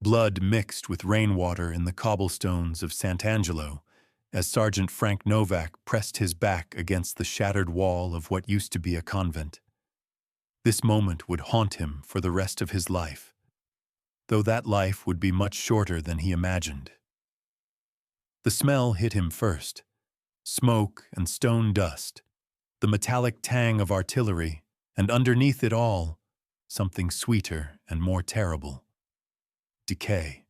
Blood mixed with rainwater in the cobblestones of Sant'Angelo as Sergeant Frank Novak pressed his back against the shattered wall of what used to be a convent. This moment would haunt him for the rest of his life, though that life would be much shorter than he imagined. The smell hit him first: smoke and stone dust, the metallic tang of artillery, and underneath it all, something sweeter and more terrible: decay.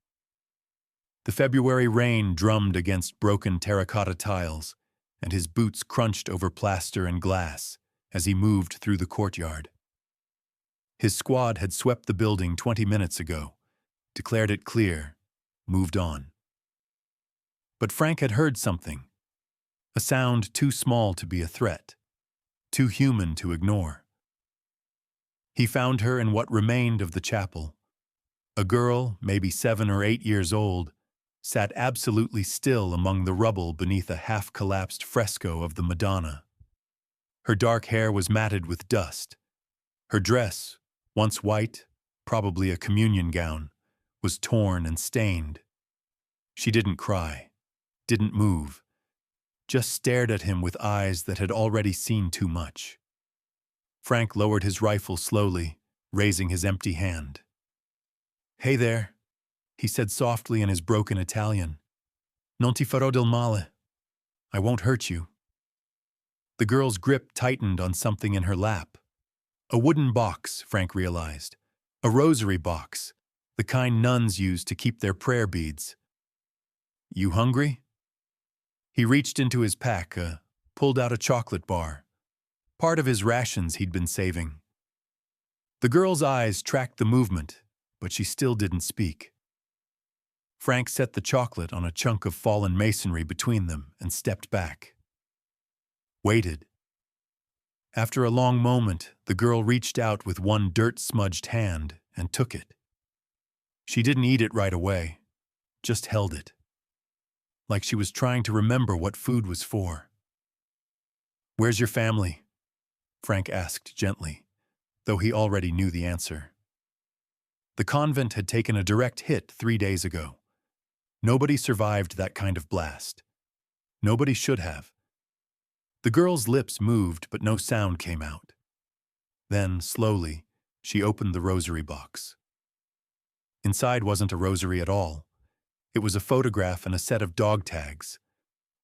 The February rain drummed against broken terracotta tiles, and his boots crunched over plaster and glass as he moved through the courtyard. His squad had swept the building 20 minutes ago, declared it clear, moved on. But Frank had heard something, a sound too small to be a threat, too human to ignore. He found her in what remained of the chapel. A girl, maybe 7 or 8 years old, sat absolutely still among the rubble beneath a half-collapsed fresco of the Madonna. Her dark hair was matted with dust. Her dress, once white, probably a communion gown, was torn and stained. She didn't cry, didn't move, just stared at him with eyes that had already seen too much. Frank lowered his rifle slowly, raising his empty hand. "Hey there," he said softly in his broken Italian. "Non ti farò del male. I won't hurt you." The girl's grip tightened on something in her lap. A wooden box, Frank realized. A rosary box, the kind nuns use to keep their prayer beads. "You hungry?" He reached into his pack, pulled out a chocolate bar, part of his rations he'd been saving. The girl's eyes tracked the movement, but she still didn't speak. Frank set the chocolate on a chunk of fallen masonry between them and stepped back. Waited. After a long moment, the girl reached out with one dirt-smudged hand and took it. She didn't eat it right away, just held it, like she was trying to remember what food was for. "Where's your family?" Frank asked gently, though he already knew the answer. The convent had taken a direct hit 3 days ago. Nobody survived that kind of blast. Nobody should have. The girl's lips moved, but no sound came out. Then, slowly, she opened the rosary box. Inside wasn't a rosary at all. It was a photograph and a set of dog tags.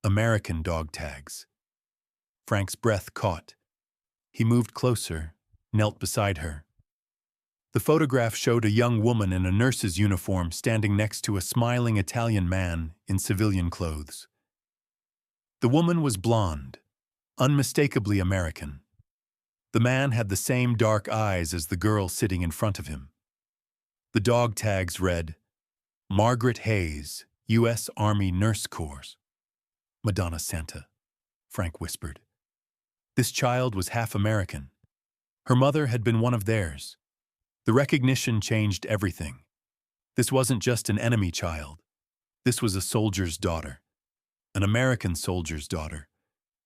American dog tags. Frank's breath caught. He moved closer, knelt beside her. The photograph showed a young woman in a nurse's uniform standing next to a smiling Italian man in civilian clothes. The woman was blonde, unmistakably American. The man had the same dark eyes as the girl sitting in front of him. The dog tags read, "Margaret Hayes, U.S. Army Nurse Corps." "Madonna Santa," Frank whispered. This child was half American. Her mother had been one of theirs. The recognition changed everything. This wasn't just an enemy child. This was a soldier's daughter. An American soldier's daughter,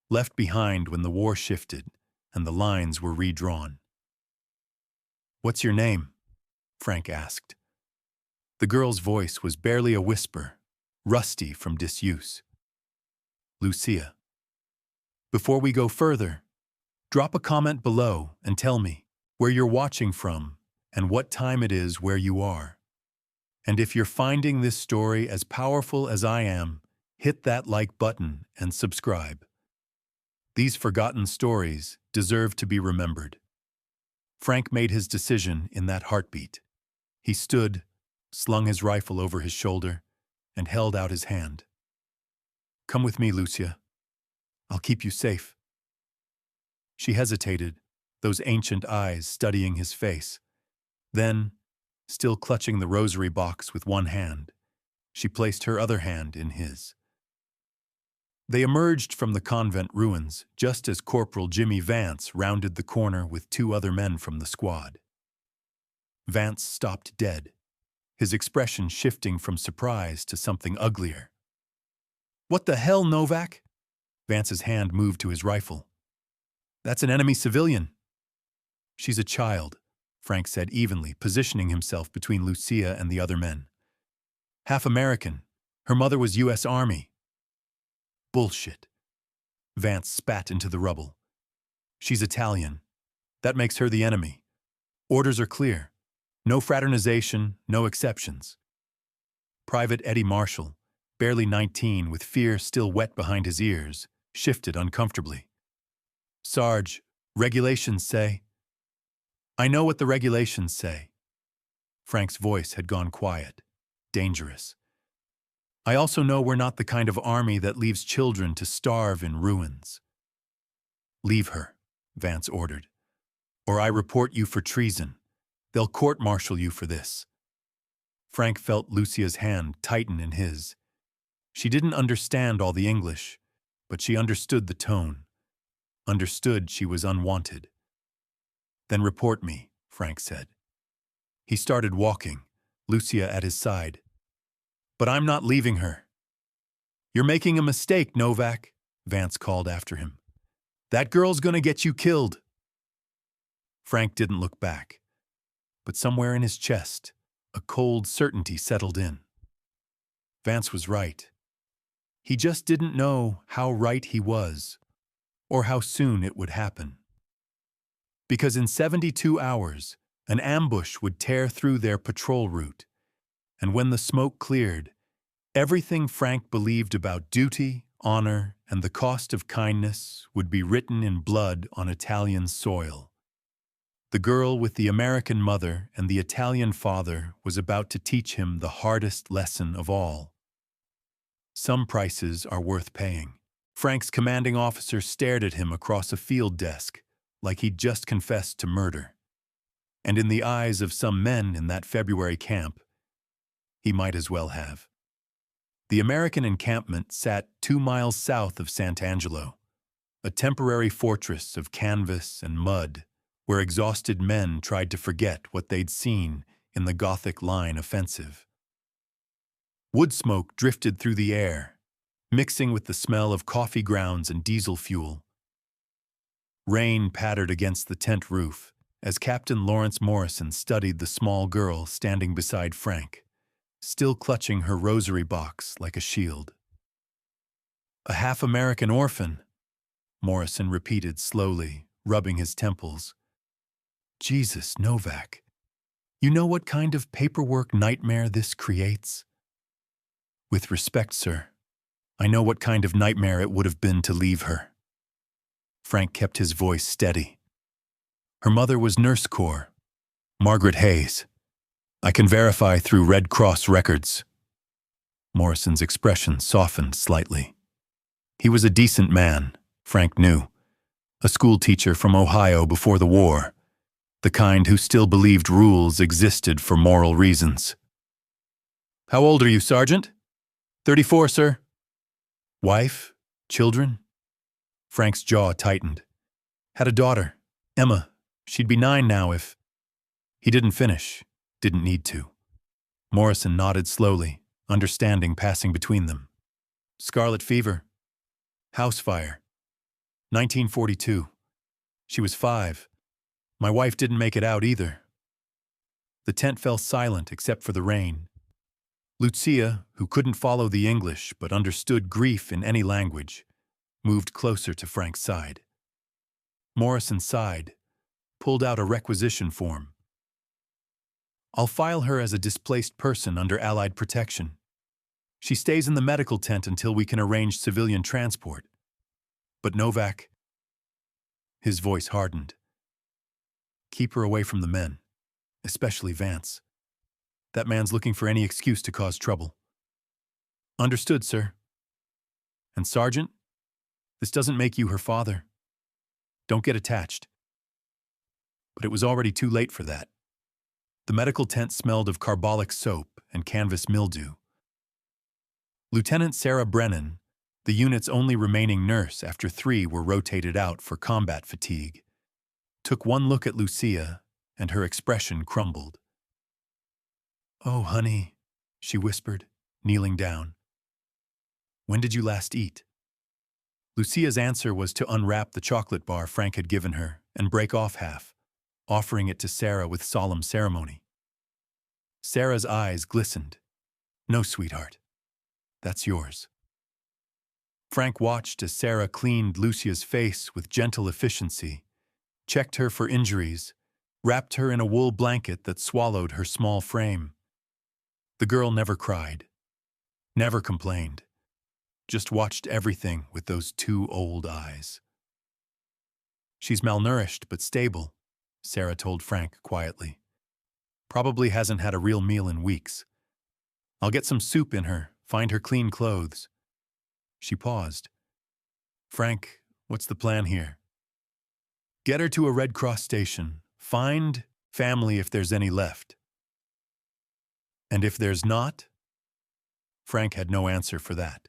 left behind when the war shifted and the lines were redrawn. "What's your name?" Frank asked. The girl's voice was barely a whisper, rusty from disuse. "Lucia." "Before we go further, drop a comment below and tell me where you're watching from and what time it is where you are. And if you're finding this story as powerful as I am, hit that like button and subscribe. These forgotten stories deserve to be remembered. Frank made his decision in that heartbeat. He stood, slung his rifle over his shoulder, and held out his hand. "Come with me, Lucia. I'll keep you safe." She hesitated, those ancient eyes studying his face. Then, still clutching the rosary box with one hand, she placed her other hand in his. They emerged from the convent ruins just as Corporal Jimmy Vance rounded the corner with 2 other men from the squad. Vance stopped dead, his expression shifting from surprise to something uglier. "What the hell, Novak?" Vance's hand moved to his rifle. "That's an enemy civilian." "She's a child," Frank said evenly, positioning himself between Lucia and the other men. Half American. Her mother was U.S. Army. Bullshit. Vance spat into the rubble. She's Italian. That makes her the enemy. Orders are clear. No fraternization, no exceptions. Private Eddie Marshall, barely 19 with fear still wet behind his ears, shifted uncomfortably. Sarge, regulations say. I know what the regulations say. Frank's voice had gone quiet. Dangerous. I also know we're not the kind of army that leaves children to starve in ruins. Leave her, Vance ordered, or I report you for treason. They'll court-martial you for this. Frank felt Lucia's hand tighten in his. She didn't understand all the English, but she understood the tone. Understood she was unwanted. Then report me, Frank said. He started walking, Lucia at his side. But I'm not leaving her. You're making a mistake, Novak, Vance called after him. That girl's gonna get you killed. Frank didn't look back, but somewhere in his chest, a cold certainty settled in. Vance was right. He just didn't know how right he was, or how soon it would happen. Because in 72 hours, an ambush would tear through their patrol route, and when the smoke cleared, everything Frank believed about duty, honor, and the cost of kindness would be written in blood on Italian soil. The girl with the American mother and the Italian father was about to teach him the hardest lesson of all. Some prices are worth paying. Frank's commanding officer stared at him across a field desk, like he'd just confessed to murder. And in the eyes of some men in that February camp, he might as well have. The American encampment sat 2 miles south of Sant'Angelo, a temporary fortress of canvas and mud where exhausted men tried to forget what they'd seen in the Gothic Line offensive. Wood smoke drifted through the air, mixing with the smell of coffee grounds and diesel fuel. Rain pattered against the tent roof as Captain Lawrence Morrison studied the small girl standing beside Frank, still clutching her rosary box like a shield. A half-American orphan, Morrison repeated slowly, rubbing his temples. Jesus, Novak, you know what kind of paperwork nightmare this creates? With respect, sir, I know what kind of nightmare it would have been to leave her. Frank kept his voice steady. Her mother was Nurse Corps, Margaret Hayes. I can verify through Red Cross records. Morrison's expression softened slightly. He was a decent man, Frank knew. A school teacher from Ohio before the war. The kind who still believed rules existed for moral reasons. How old are you, Sergeant? 34, sir. Wife? Children? Frank's jaw tightened. Had a daughter, Emma. She'd be 9 now if... He didn't finish. Didn't need to. Morrison nodded slowly, understanding passing between them. Scarlet fever. House fire. 1942. She was 5. My wife didn't make it out either. The tent fell silent except for the rain. Lucia, who couldn't follow the English but understood grief in any language, moved closer to Frank's side. Morrison sighed, pulled out a requisition form. I'll file her as a displaced person under Allied protection. She stays in the medical tent until we can arrange civilian transport. But Novak... His voice hardened. Keep her away from the men, especially Vance. That man's looking for any excuse to cause trouble. Understood, sir. And Sergeant, this doesn't make you her father. Don't get attached. But it was already too late for that. The medical tent smelled of carbolic soap and canvas mildew. Lieutenant Sarah Brennan, the unit's only remaining nurse after 3 were rotated out for combat fatigue, took one look at Lucia, and her expression crumbled. Oh, honey, she whispered, kneeling down. When did you last eat? Lucia's answer was to unwrap the chocolate bar Frank had given her and break off half, offering it to Sarah with solemn ceremony. Sarah's eyes glistened. No, sweetheart. That's yours. Frank watched as Sarah cleaned Lucia's face with gentle efficiency, checked her for injuries, wrapped her in a wool blanket that swallowed her small frame. The girl never cried, never complained, just watched everything with those two old eyes. She's malnourished but stable, Sarah told Frank quietly. Probably hasn't had a real meal in weeks. I'll get some soup in her, find her clean clothes. She paused. Frank, what's the plan here? Get her to a Red Cross station. Find family if there's any left. And if there's not? Frank had no answer for that.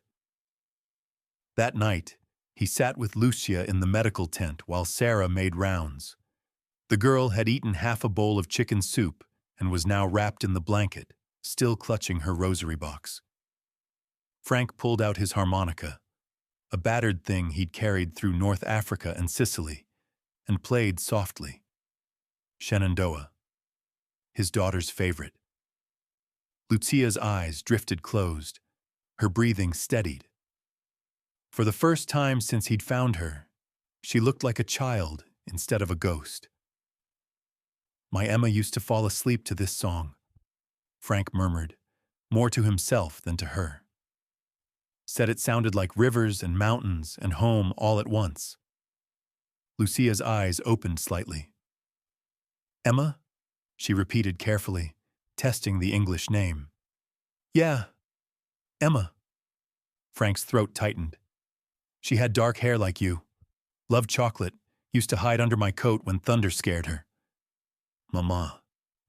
That night, he sat with Lucia in the medical tent while Sarah made rounds. The girl had eaten half a bowl of chicken soup and was now wrapped in the blanket, still clutching her rosary box. Frank pulled out his harmonica, a battered thing he'd carried through North Africa and Sicily, and played softly. Shenandoah, his daughter's favorite. Lucia's eyes drifted closed, her breathing steadied. For the first time since he'd found her, she looked like a child instead of a ghost. My Emma used to fall asleep to this song, Frank murmured, more to himself than to her. Said it sounded like rivers and mountains and home all at once. Lucia's eyes opened slightly. Emma? She repeated carefully, testing the English name. Yeah, Emma. Frank's throat tightened. She had dark hair like you. Loved chocolate. Used to hide under my coat when thunder scared her. Mama,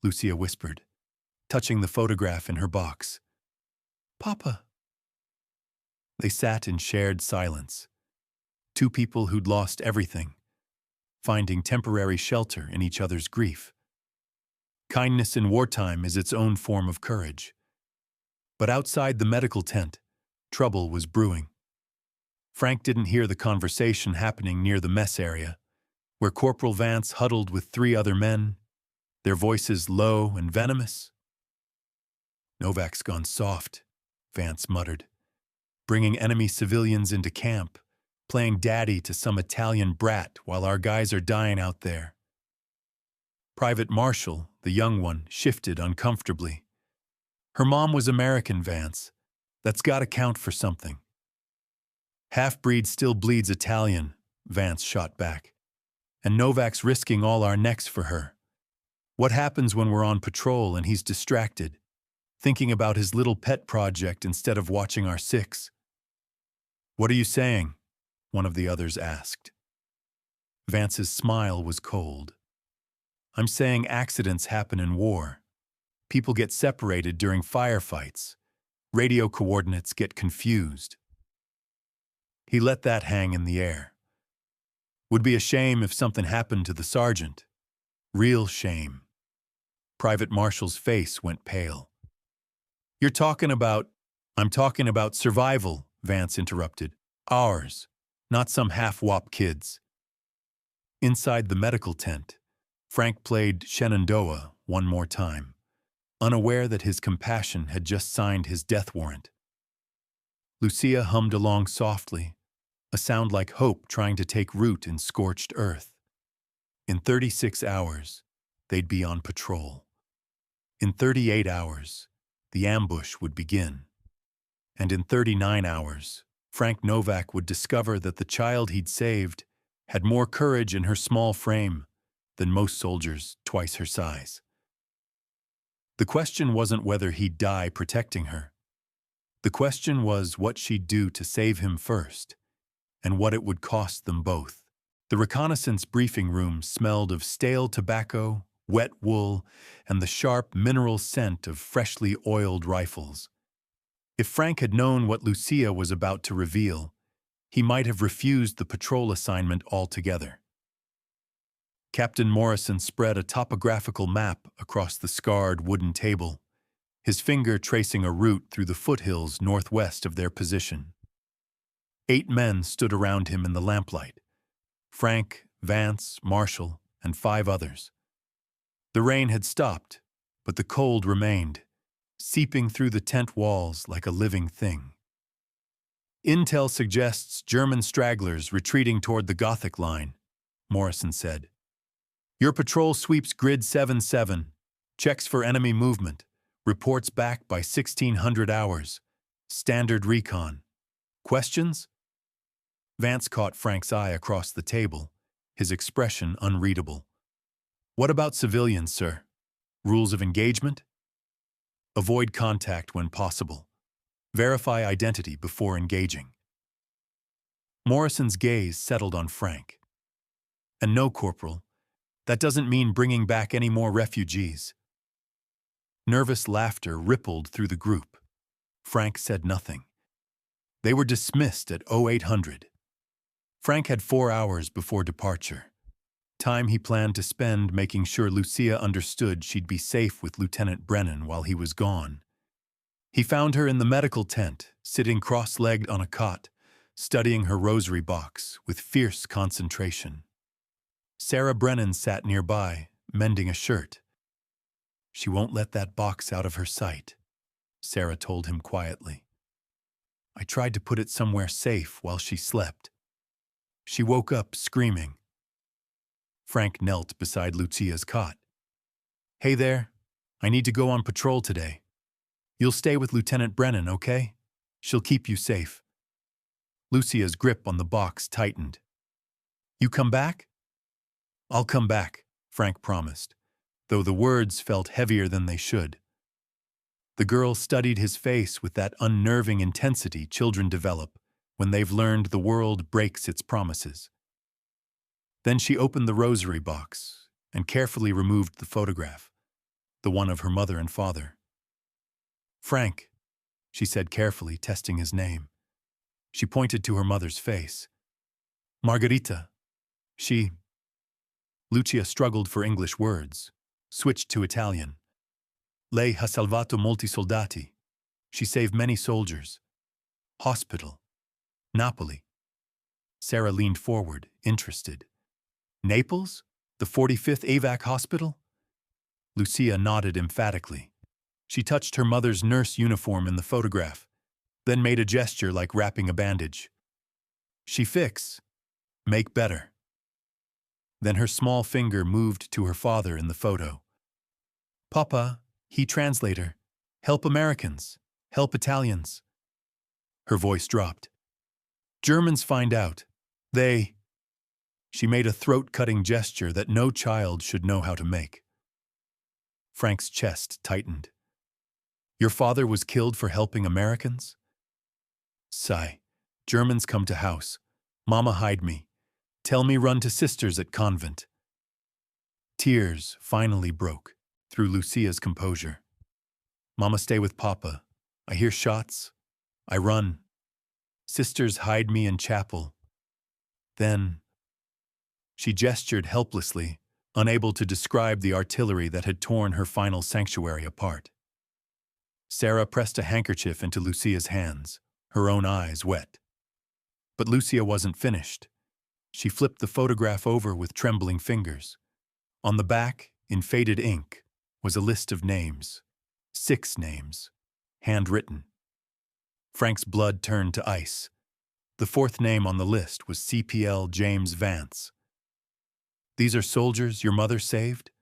Lucia whispered, touching the photograph in her box. Papa. They sat in shared silence. Two people who'd lost everything, finding temporary shelter in each other's grief. Kindness in wartime is its own form of courage. But outside the medical tent, trouble was brewing. Frank didn't hear the conversation happening near the mess area, where Corporal Vance huddled with 3 other men, their voices low and venomous. Novak's gone soft, Vance muttered, bringing enemy civilians into camp, playing daddy to some Italian brat while our guys are dying out there. Private Marshall, the young one, shifted uncomfortably. Her mom was American, Vance. That's gotta count for something. Half-breed still bleeds Italian, Vance shot back. And Novak's risking all our necks for her. What happens when we're on patrol and he's distracted, thinking about his little pet project instead of watching our 6? What are you saying? One of the others asked. Vance's smile was cold. I'm saying accidents happen in war. People get separated during firefights. Radio coordinates get confused. He let that hang in the air. Would be a shame if something happened to the sergeant. Real shame. Private Marshall's face went pale. I'm talking about survival, Vance interrupted. Ours, not some half-wop kids. Inside the medical tent, Frank played Shenandoah one more time, unaware that his compassion had just signed his death warrant. Lucia hummed along softly, a sound like hope trying to take root in scorched earth. In 36 hours, they'd be on patrol. In 38 hours, the ambush would begin. And in 39 hours, Frank Novak would discover that the child he'd saved had more courage in her small frame than most soldiers twice her size. The question wasn't whether he'd die protecting her. The question was what she'd do to save him first, and what it would cost them both. The reconnaissance briefing room smelled of stale tobacco, wet wool, and the sharp mineral scent of freshly oiled rifles. If Frank had known what Lucia was about to reveal, he might have refused the patrol assignment altogether. Captain Morrison spread a topographical map across the scarred wooden table, his finger tracing a route through the foothills northwest of their position. 8 men stood around him in the lamplight: Frank, Vance, Marshall, and 5 others. The rain had stopped, but the cold remained, seeping through the tent walls like a living thing. Intel suggests German stragglers retreating toward the Gothic line, Morrison said. Your patrol sweeps grid 7-7, checks for enemy movement, reports back by 1600 hours. Standard recon. Questions? Vance caught Frank's eye across the table, his expression unreadable. What about civilians, sir? Rules of engagement? Avoid contact when possible. Verify identity before engaging. Morrison's gaze settled on Frank. And no, Corporal, that doesn't mean bringing back any more refugees. Nervous laughter rippled through the group. Frank said nothing. They were dismissed at 0800. Frank had 4 hours before departure. Time he planned to spend making sure Lucia understood she'd be safe with Lieutenant Brennan while he was gone. He found her in the medical tent, sitting cross-legged on a cot, studying her rosary box with fierce concentration. Sarah Brennan sat nearby, mending a shirt. She won't let that box out of her sight, Sarah told him quietly. I tried to put it somewhere safe while she slept. She woke up screaming. Frank knelt beside Lucia's cot. Hey there, I need to go on patrol today. You'll stay with Lieutenant Brennan, okay? She'll keep you safe. Lucia's grip on the box tightened. You come back? I'll come back, Frank promised, though the words felt heavier than they should. The girl studied his face with that unnerving intensity children develop when they've learned the world breaks its promises. Then she opened the rosary box and carefully removed the photograph, the one of her mother and father. Frank, she said carefully, testing his name. She pointed to her mother's face. Margherita. Lucia struggled for English words, switched to Italian. Lei ha salvato molti soldati. She saved many soldiers. Hospital. Napoli. Sarah leaned forward, interested. Naples? The 45th AVAC hospital? Lucia nodded emphatically. She touched her mother's nurse uniform in the photograph, then made a gesture like wrapping a bandage. She fix. Make better. Then her small finger moved to her father in the photo. Papa, he translator. Help Americans. Help Italians. Her voice dropped. Germans find out. They... She made a throat-cutting gesture that no child should know how to make. Frank's chest tightened. Your father was killed for helping Americans? Sigh. Germans come to house. Mama hide me. Tell me run to sisters at convent. Tears finally broke through Lucia's composure. Mama stay with Papa. I hear shots. I run. Sisters hide me in chapel. Then... She gestured helplessly, unable to describe the artillery that had torn her final sanctuary apart. Sarah pressed a handkerchief into Lucia's hands, her own eyes wet. But Lucia wasn't finished. She flipped the photograph over with trembling fingers. On the back, in faded ink, was a list of names. 6 names, handwritten. Frank's blood turned to ice. The 4th name on the list was CPL James Vance. These are soldiers your mother saved?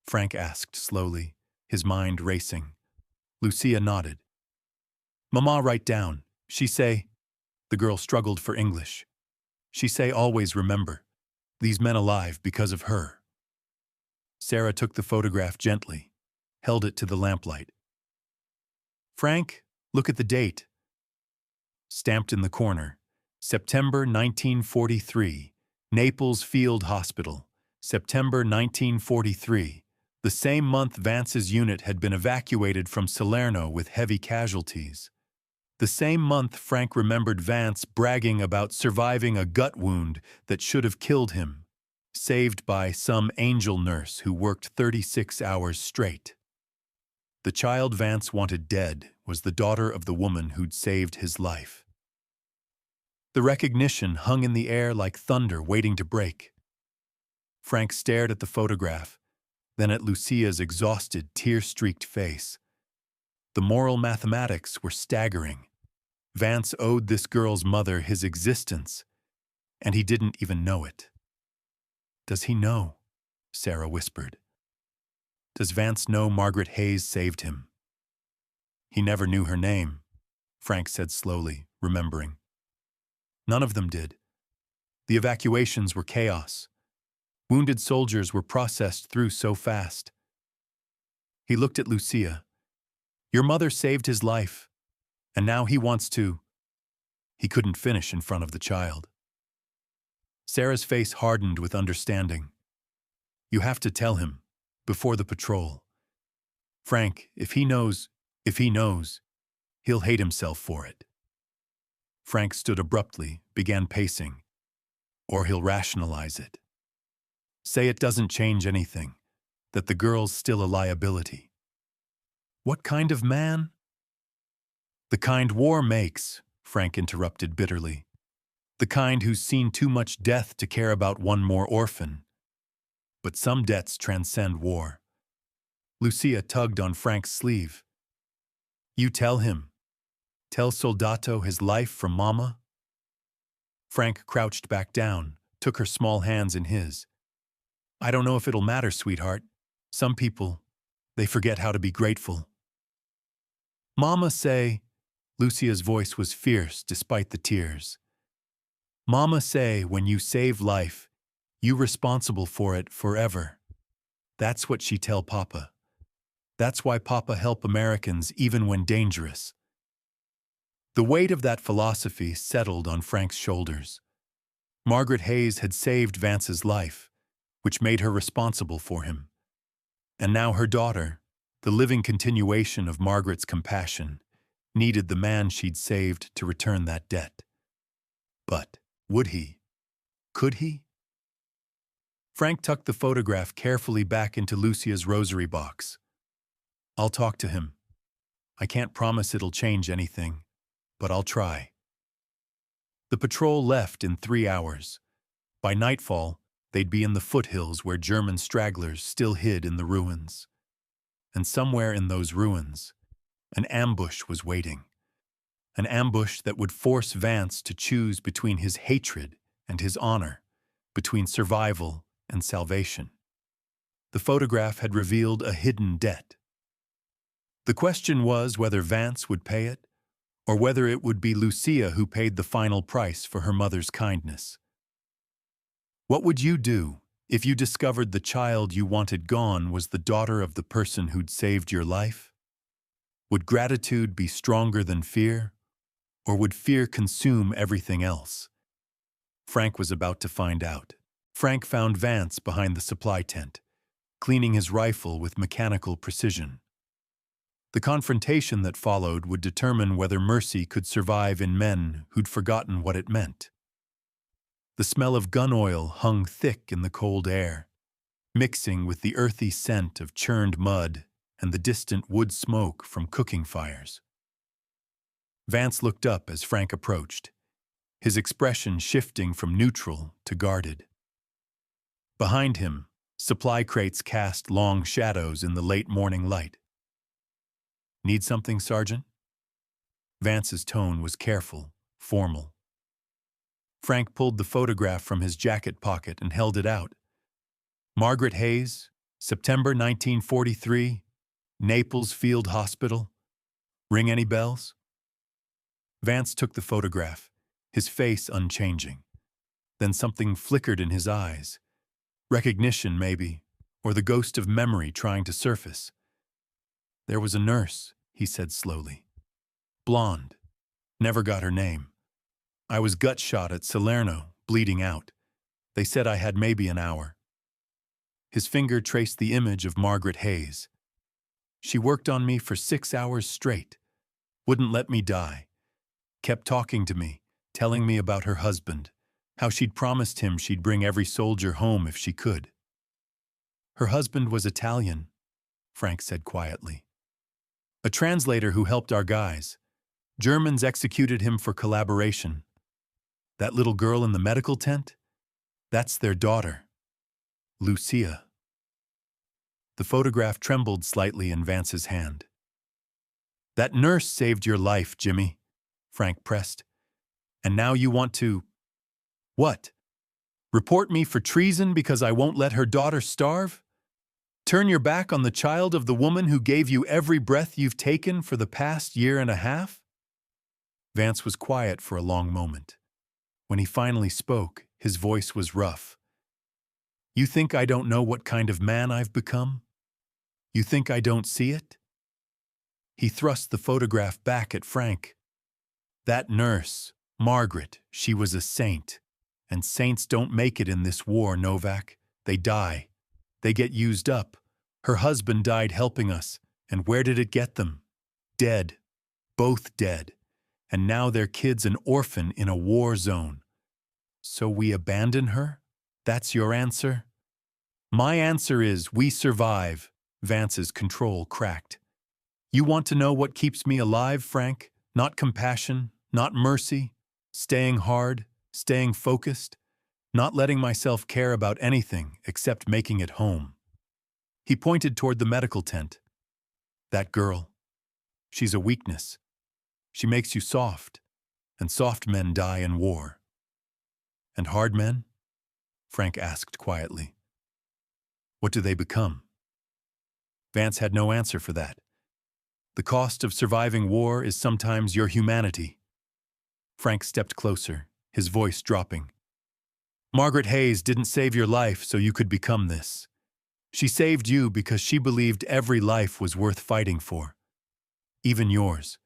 Frank asked slowly, his mind racing. Lucia nodded. Mama write down. She say... The girl struggled for English. She say always remember. These men alive because of her. Sarah took the photograph gently, held it to the lamplight. Frank, look at the date. Stamped in the corner, September 1943, Naples Field Hospital, September 1943, the same month Vance's unit had been evacuated from Salerno with heavy casualties. The same month Frank remembered Vance bragging about surviving a gut wound that should have killed him, saved by some angel nurse who worked 36 hours straight. The child Vance wanted dead was the daughter of the woman who'd saved his life. The recognition hung in the air like thunder waiting to break. Frank stared at the photograph, then at Lucia's exhausted, tear-streaked face. The moral mathematics were staggering. Vance owed this girl's mother his existence, and he didn't even know it. "Does he know?" Sarah whispered. "Does Vance know Margaret Hayes saved him?" "He never knew her name," Frank said slowly, remembering. "None of them did. The evacuations were chaos. Wounded soldiers were processed through so fast." He looked at Lucia. "Your mother saved his life, and now he wants to—" He couldn't finish in front of the child. Sarah's face hardened with understanding. "You have to tell him, before the patrol. Frank, if he knows, he'll hate himself for it." Frank stood abruptly, began pacing. "Or he'll rationalize it. Say it doesn't change anything, that the girl's still a liability." "What kind of man?" "The kind war makes," Frank interrupted bitterly. "The kind who's seen too much death to care about one more orphan. But some debts transcend war." Lucia tugged on Frank's sleeve. "You tell him. Tell Soldato his life from Mama." Frank crouched back down, took her small hands in his. "I don't know if it'll matter, sweetheart. Some people, they forget how to be grateful." "Mama say," Lucia's voice was fierce despite the tears. "Mama say when you save life, you responsible for it forever. That's what she tell Papa. That's why Papa help Americans even when dangerous." The weight of that philosophy settled on Frank's shoulders. Margaret Hayes had saved Vance's life, which made her responsible for him. And now her daughter, the living continuation of Margaret's compassion, needed the man she'd saved to return that debt. But would he? Could he? Frank tucked the photograph carefully back into Lucia's rosary box. "I'll talk to him. I can't promise it'll change anything, but I'll try." The patrol left in 3 hours. By nightfall, they'd be in the foothills where German stragglers still hid in the ruins. And somewhere in those ruins, an ambush was waiting. An ambush that would force Vance to choose between his hatred and his honor, between survival and salvation. The photograph had revealed a hidden debt. The question was whether Vance would pay it, or whether it would be Lucia who paid the final price for her mother's kindness. What would you do if you discovered the child you wanted gone was the daughter of the person who'd saved your life? Would gratitude be stronger than fear, or would fear consume everything else? Frank was about to find out. Frank found Vance behind the supply tent, cleaning his rifle with mechanical precision. The confrontation that followed would determine whether mercy could survive in men who'd forgotten what it meant. The smell of gun oil hung thick in the cold air, mixing with the earthy scent of churned mud and the distant wood smoke from cooking fires. Vance looked up as Frank approached, his expression shifting from neutral to guarded. Behind him, supply crates cast long shadows in the late morning light. "Need something, Sergeant?" Vance's tone was careful, formal. Frank pulled the photograph from his jacket pocket and held it out. "Margaret Hayes, September 1943, Naples Field Hospital. Ring any bells?" Vance took the photograph, his face unchanging. Then something flickered in his eyes. Recognition, maybe, or the ghost of memory trying to surface. "There was a nurse," he said slowly. "Blonde. Never got her name. I was gut shot at Salerno, bleeding out. They said I had maybe an hour." His finger traced the image of Margaret Hayes. "She worked on me for 6 hours straight. Wouldn't let me die. Kept talking to me, telling me about her husband, how she'd promised him she'd bring every soldier home if she could." "Her husband was Italian," Frank said quietly. "A translator who helped our guys. Germans executed him for collaboration. That little girl in the medical tent? That's their daughter, Lucia." The photograph trembled slightly in Vance's hand. That nurse saved your life, Jimmy, Frank pressed. And now you want to… What? Report me for treason because I won't let her daughter starve? Turn your back on the child of the woman who gave you every breath you've taken for the past year and a half? Vance was quiet for a long moment. When he finally spoke, his voice was rough. You think I don't know what kind of man I've become? You think I don't see it? He thrust the photograph back at Frank. That nurse, Margaret, she was a saint. And saints don't make it in this war, Novak. They die. They get used up. Her husband died helping us. And where did it get them? Dead. Both dead. And now their kid's an orphan in a war zone. So we abandon her? That's your answer? My answer is we survive. Vance's control cracked. You want to know what keeps me alive, Frank? Not compassion, not mercy. Staying hard, staying focused. Not letting myself care about anything except making it home. He pointed toward the medical tent. That girl. She's a weakness. She makes you soft, and soft men die in war. And hard men? Frank asked quietly. What do they become? Vance had no answer for that. The cost of surviving war is sometimes your humanity. Frank stepped closer, his voice dropping. Margaret Hayes didn't save your life so you could become this. She saved you because she believed every life was worth fighting for. Even yours.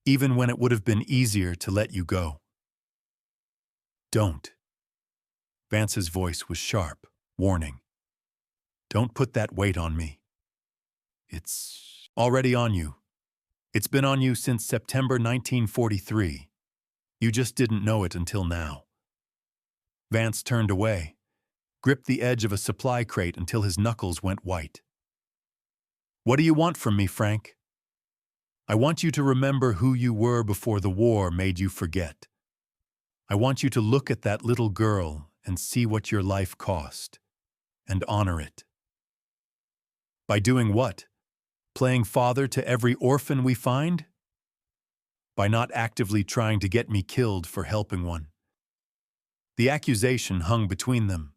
Even when it would have been easier to let you go. Don't. Vance's voice was sharp, warning. Don't put that weight on me. It's already on you. It's been on you since September 1943. You just didn't know it until now. Vance turned away, gripped the edge of a supply crate until his knuckles went white. What do you want from me, Frank? I want you to remember who you were before the war made you forget. I want you to look at that little girl and see what your life cost, and honor it. By doing what? Playing father to every orphan we find? By not actively trying to get me killed for helping one. The accusation hung between them.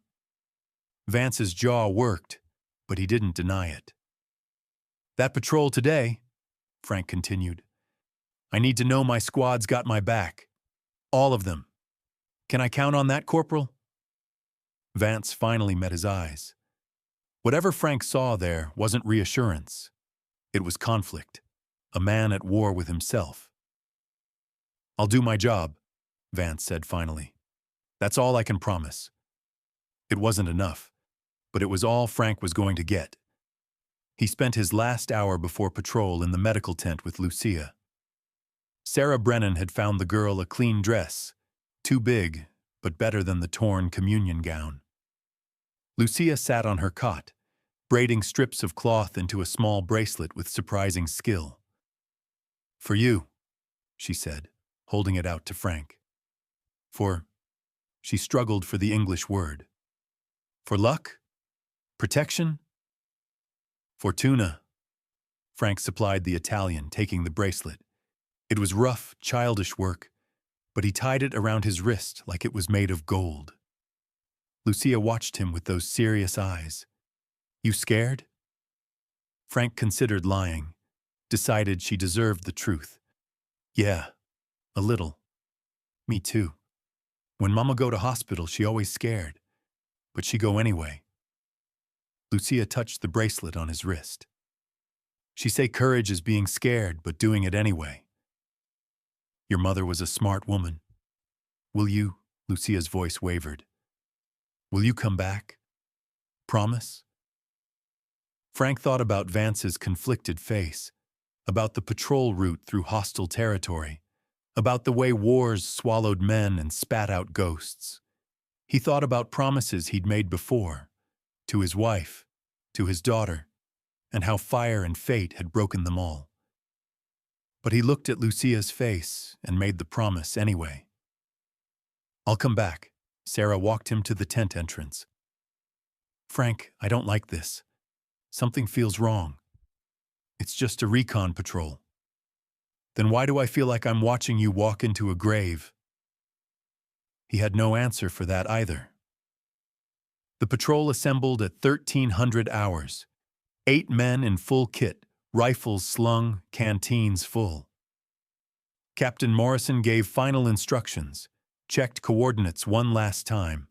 Vance's jaw worked, but he didn't deny it. That patrol today, Frank continued. I need to know my squad's got my back. All of them. Can I count on that, Corporal? Vance finally met his eyes. Whatever Frank saw there wasn't reassurance. It was conflict, a man at war with himself. I'll do my job, Vance said finally. That's all I can promise. It wasn't enough, but it was all Frank was going to get. He spent his last hour before patrol in the medical tent with Lucia. Sarah Brennan had found the girl a clean dress, too big, but better than the torn communion gown. Lucia sat on her cot, braiding strips of cloth into a small bracelet with surprising skill. For you, she said, holding it out to Frank. She struggled for the English word. For luck? Protection? Fortuna. Frank supplied the Italian, taking the bracelet. It was rough, childish work, but he tied it around his wrist like it was made of gold. Lucia watched him with those serious eyes. You scared? Frank considered lying, decided she deserved the truth. Yeah, a little. Me too. When Mama go to hospital, she always scared, but she go anyway. Lucia touched the bracelet on his wrist. She say courage is being scared, but doing it anyway. Your mother was a smart woman. Will you? Lucia's voice wavered. Will you come back? Promise? Frank thought about Vance's conflicted face, about the patrol route through hostile territory, about the way wars swallowed men and spat out ghosts. He thought about promises he'd made before, to his wife, to his daughter, and how fire and fate had broken them all. But he looked at Lucia's face and made the promise anyway. I'll come back. Sarah walked him to the tent entrance. Frank, I don't like this. Something feels wrong. It's just a recon patrol. Then why do I feel like I'm watching you walk into a grave? He had no answer for that either. The patrol assembled at 1300 hours. 8 men in full kit, rifles slung, canteens full. Captain Morrison gave final instructions, checked coordinates one last time.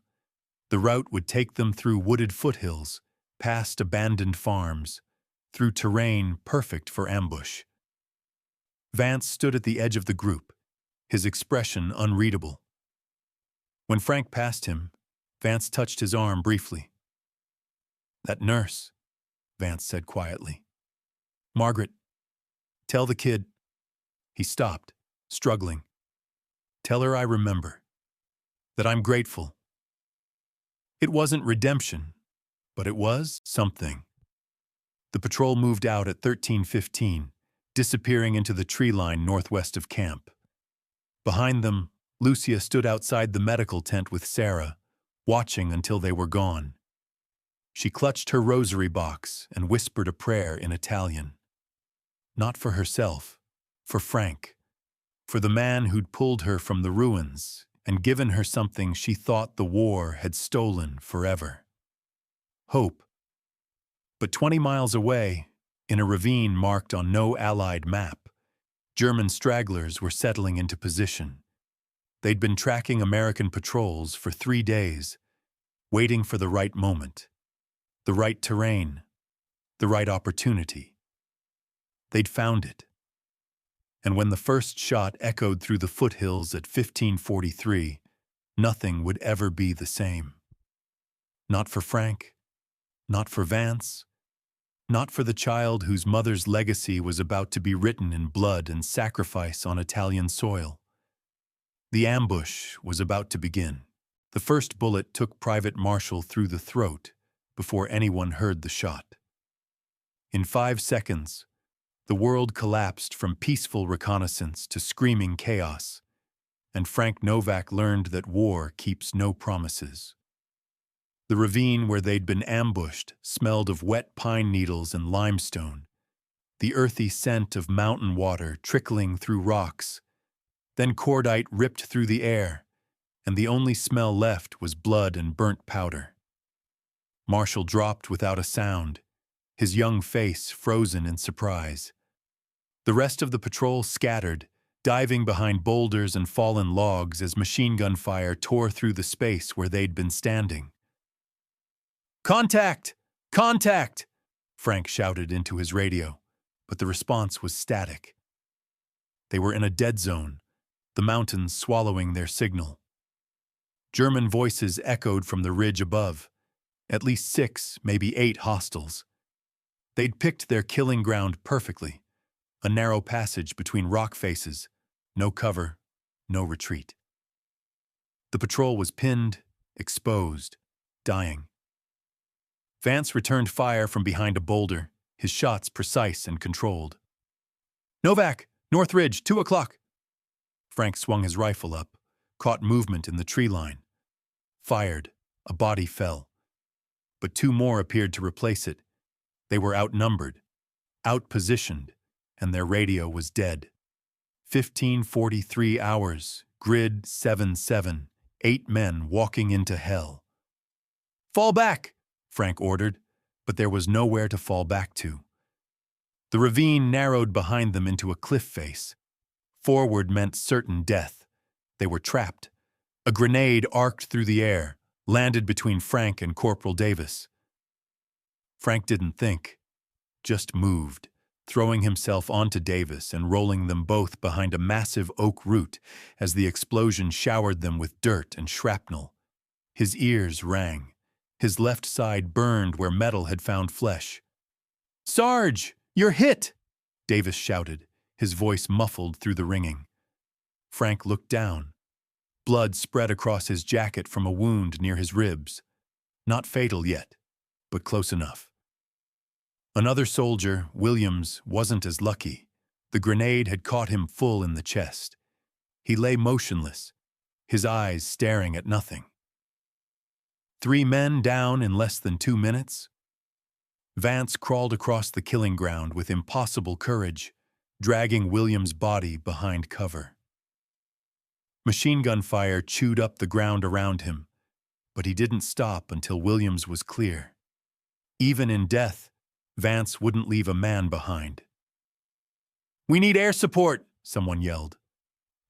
The route would take them through wooded foothills, past abandoned farms, through terrain perfect for ambush. Vance stood at the edge of the group, his expression unreadable. When Frank passed him, Vance touched his arm briefly. "That nurse," Vance said quietly. "Margaret, tell the kid." He stopped, struggling. "Tell her I remember, that I'm grateful." It wasn't redemption, but it was something. The patrol moved out at 13:15, disappearing into the tree line northwest of camp. Behind them, Lucia stood outside the medical tent with Sarah, watching until they were gone. She clutched her rosary box and whispered a prayer in Italian. Not for herself, for Frank, for the man who'd pulled her from the ruins and given her something she thought the war had stolen forever. Hope. But 20 miles away, in a ravine marked on no Allied map, German stragglers were settling into position. They'd been tracking American patrols for 3 days, waiting for the right moment, the right terrain, the right opportunity. They'd found it. And when the first shot echoed through the foothills at 15:43, nothing would ever be the same. Not for Frank, not for Vance, not for the child whose mother's legacy was about to be written in blood and sacrifice on Italian soil. The ambush was about to begin. The first bullet took Private Marshall through the throat before anyone heard the shot. In 5 seconds, the world collapsed from peaceful reconnaissance to screaming chaos, and Frank Novak learned that war keeps no promises. The ravine where they'd been ambushed smelled of wet pine needles and limestone, the earthy scent of mountain water trickling through rocks. Then cordite ripped through the air, and the only smell left was blood and burnt powder. Marshall dropped without a sound, his young face frozen in surprise. The rest of the patrol scattered, diving behind boulders and fallen logs as machine gun fire tore through the space where they'd been standing. "Contact! Contact!" Frank shouted into his radio, but the response was static. They were in a dead zone, the mountains swallowing their signal. German voices echoed from the ridge above, at least 6, maybe 8 hostiles. They'd picked their killing ground perfectly, a narrow passage between rock faces, no cover, no retreat. The patrol was pinned, exposed, dying. Vance returned fire from behind a boulder, his shots precise and controlled. "Novak, North Ridge, 2 o'clock. Frank swung his rifle up, caught movement in the tree line. Fired, a body fell. But 2 more appeared to replace it. They were outnumbered, outpositioned, and their radio was dead. 15:43 hours, grid 7-7, 8 men walking into hell. "Fall back!" Frank ordered, but there was nowhere to fall back to. The ravine narrowed behind them into a cliff face. Forward meant certain death. They were trapped. A grenade arced through the air, landed between Frank and Corporal Davis. Frank didn't think, just moved, throwing himself onto Davis and rolling them both behind a massive oak root as the explosion showered them with dirt and shrapnel. His ears rang. His left side burned where metal had found flesh. "Sarge, you're hit!" Davis shouted, his voice muffled through the ringing. Frank looked down. Blood spread across his jacket from a wound near his ribs. Not fatal yet, but close enough. Another soldier, Williams, wasn't as lucky. The grenade had caught him full in the chest. He lay motionless, his eyes staring at nothing. 3 men down in less than 2 minutes? Vance crawled across the killing ground with impossible courage, dragging William's body behind cover. Machine gun fire chewed up the ground around him, but he didn't stop until Williams was clear. Even in death, Vance wouldn't leave a man behind. "We need air support," someone yelled.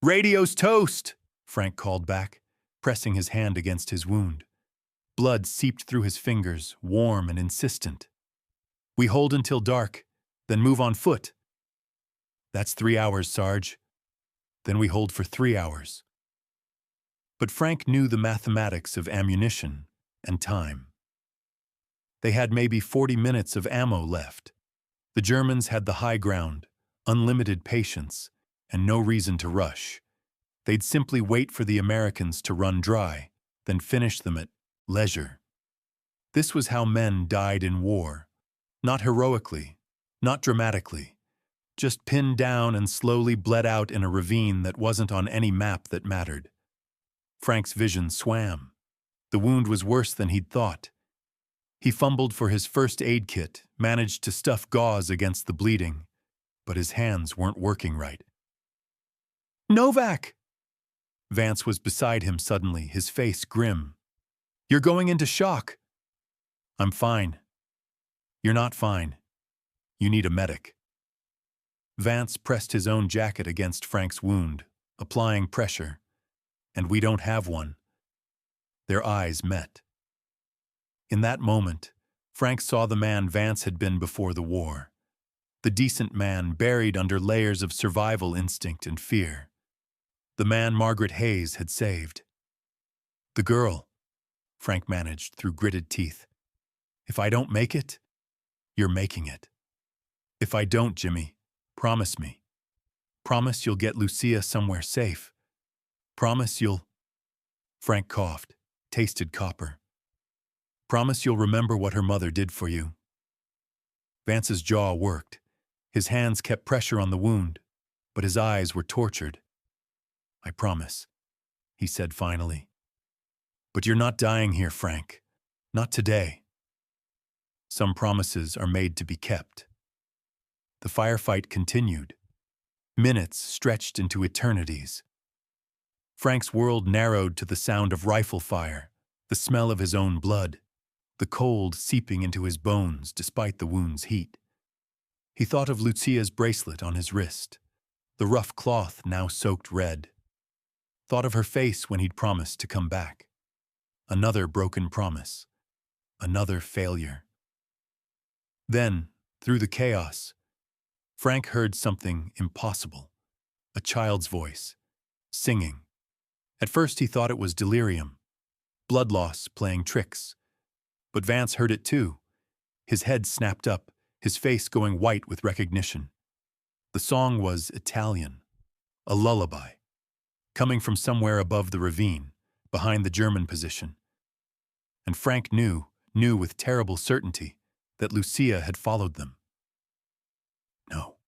"Radio's toast," Frank called back, pressing his hand against his wound. Blood seeped through his fingers, warm and insistent. "We hold until dark, then move on foot." "That's 3 hours, Sarge." "Then we hold for 3 hours." But Frank knew the mathematics of ammunition and time. They had maybe 40 minutes of ammo left. The Germans had the high ground, unlimited patience, and no reason to rush. They'd simply wait for the Americans to run dry, then finish them at leisure. This was how men died in war. Not heroically, not dramatically, just pinned down and slowly bled out in a ravine that wasn't on any map that mattered. Frank's vision swam. The wound was worse than he'd thought. He fumbled for his first aid kit, managed to stuff gauze against the bleeding, but his hands weren't working right. "Novak!" Vance was beside him suddenly, his face grim. "You're going into shock." "I'm fine." "You're not fine. You need a medic." Vance pressed his own jacket against Frank's wound, applying pressure. "And we don't have one." Their eyes met. In that moment, Frank saw the man Vance had been before the war. The decent man buried under layers of survival instinct and fear. The man Margaret Hayes had saved. "The girl," Frank managed through gritted teeth. "If I don't make it, you're making it. If I don't, Jimmy, promise me. Promise you'll get Lucia somewhere safe. Promise you'll—" Frank coughed, tasted copper. "Promise you'll remember what her mother did for you." Vance's jaw worked. His hands kept pressure on the wound, but his eyes were tortured. "I promise," he said finally. "But you're not dying here, Frank. Not today." Some promises are made to be kept. The firefight continued. Minutes stretched into eternities. Frank's world narrowed to the sound of rifle fire, the smell of his own blood, the cold seeping into his bones despite the wound's heat. He thought of Lucia's bracelet on his wrist, the rough cloth now soaked red. Thought of her face when he'd promised to come back. Another broken promise. Another failure. Then, through the chaos, Frank heard something impossible. A child's voice, singing. At first he thought it was delirium, blood loss playing tricks. But Vance heard it too. His head snapped up, his face going white with recognition. The song was Italian, a lullaby, coming from somewhere above the ravine, behind the German position. And Frank knew with terrible certainty, that Lucia had followed them. "No,"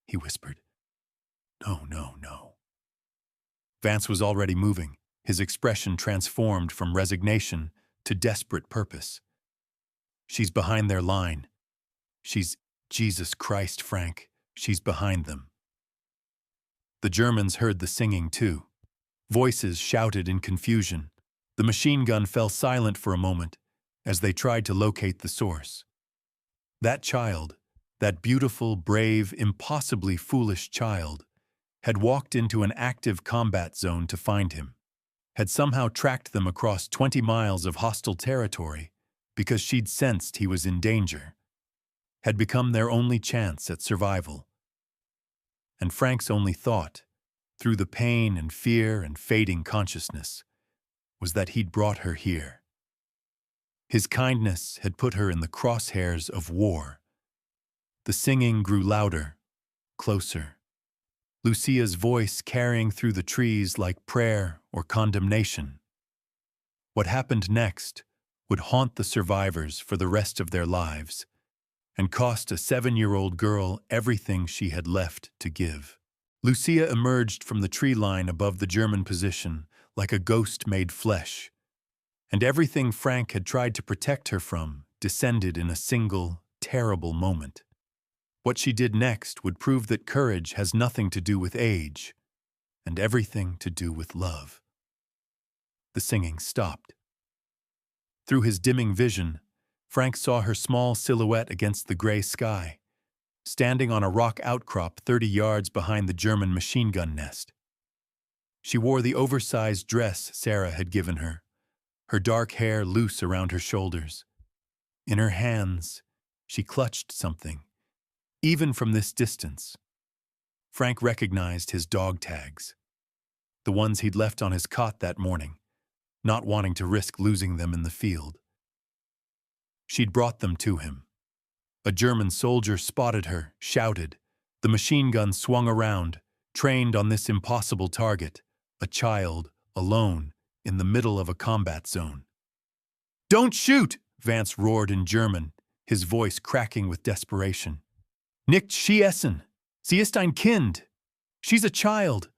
he whispered. "No, no, no." Vance was already moving, his expression transformed from resignation to desperate purpose. "She's behind their line. Jesus Christ, Frank, she's behind them." The Germans heard the singing too. Voices shouted in confusion. The machine gun fell silent for a moment as they tried to locate the source. That child, that beautiful, brave, impossibly foolish child, had walked into an active combat zone to find him, had somehow tracked them across 20 miles of hostile territory because she'd sensed he was in danger, had become their only chance at survival. And Frank's only thought, through the pain and fear and fading consciousness, was that he'd brought her here. His kindness had put her in the crosshairs of war. The singing grew louder, closer. Lucia's voice carrying through the trees like prayer or condemnation. What happened next would haunt the survivors for the rest of their lives and cost a 7-year-old girl everything she had left to give. Lucia emerged from the tree line above the German position like a ghost made flesh, and everything Frank had tried to protect her from descended in a single, terrible moment. What she did next would prove that courage has nothing to do with age and everything to do with love. The singing stopped. Through his dimming vision, Frank saw her small silhouette against the gray sky, standing on a rock outcrop 30 yards behind the German machine gun nest. She wore the oversized dress Sarah had given her, her dark hair loose around her shoulders. In her hands, she clutched something. Even from this distance, Frank recognized his dog tags, the ones he'd left on his cot that morning, not wanting to risk losing them in the field. She'd brought them to him. A German soldier spotted her, shouted. The machine gun swung around, trained on this impossible target, a child, alone, in the middle of a combat zone. "Don't shoot!" Vance roared in German, his voice cracking with desperation. "Nicht schießen! Sie ist ein Kind! She's a child!"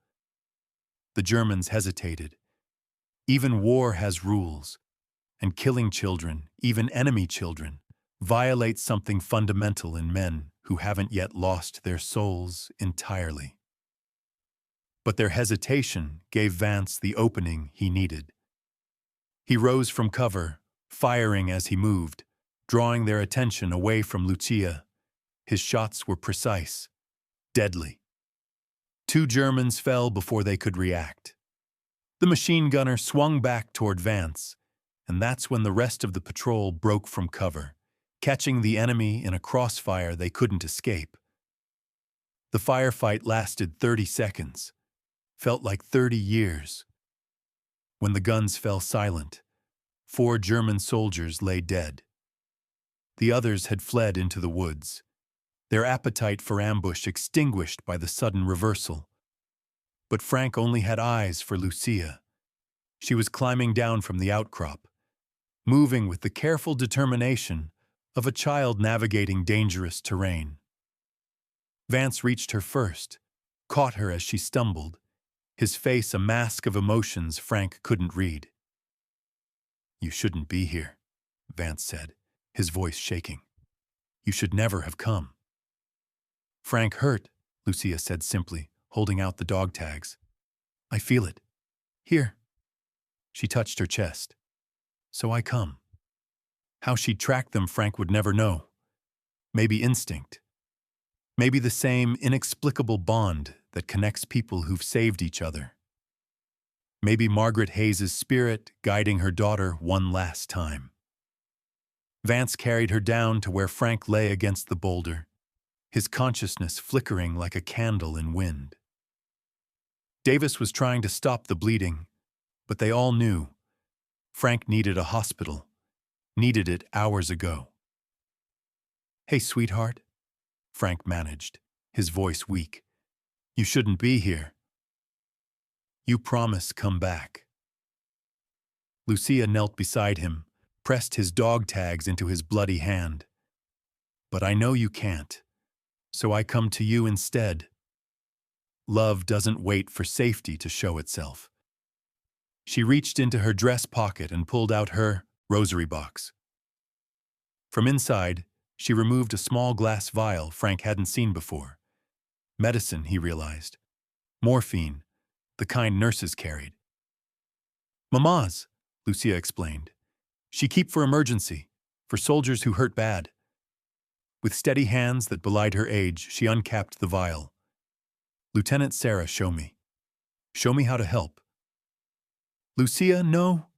The Germans hesitated. Even war has rules, and killing children, even enemy children, violates something fundamental in men who haven't yet lost their souls entirely. But their hesitation gave Vance the opening he needed. He rose from cover, firing as he moved, drawing their attention away from Lucia. His shots were precise, deadly. 2 Germans fell before they could react. The machine gunner swung back toward Vance, and that's when the rest of the patrol broke from cover, catching the enemy in a crossfire they couldn't escape. The firefight lasted 30 seconds, felt like 30 years. When the guns fell silent, 4 German soldiers lay dead. The others had fled into the woods, their appetite for ambush extinguished by the sudden reversal. But Frank only had eyes for Lucia. She was climbing down from the outcrop, moving with the careful determination of a child navigating dangerous terrain. Vance reached her first, caught her as she stumbled, his face a mask of emotions Frank couldn't read. "You shouldn't be here," Vance said, his voice shaking. "You should never have come." "Frank hurt," Lucia said simply, holding out the dog tags. "I feel it. Here." She touched her chest. "So I come." How she'd tracked them Frank would never know. Maybe instinct. Maybe the same inexplicable bond that connects people who've saved each other. Maybe Margaret Hayes' spirit guiding her daughter one last time. Vance carried her down to where Frank lay against the boulder, his consciousness flickering like a candle in wind. Davis was trying to stop the bleeding, but they all knew Frank needed a hospital, needed it hours ago. "Hey, sweetheart," Frank managed, his voice weak. "You shouldn't be here. You promise come back." Lucia knelt beside him, pressed his dog tags into his bloody hand. "But I know you can't, so I come to you instead." Love doesn't wait for safety to show itself. She reached into her dress pocket and pulled out her rosary box. From inside, she removed a small glass vial Frank hadn't seen before. Medicine, he realized. Morphine, the kind nurses carried. "Mama's," Lucia explained. "She keep for emergency, for soldiers who hurt bad." With steady hands that belied her age, she uncapped the vial. "Lieutenant Sarah, show me. Show me how to help." "Lucia, no."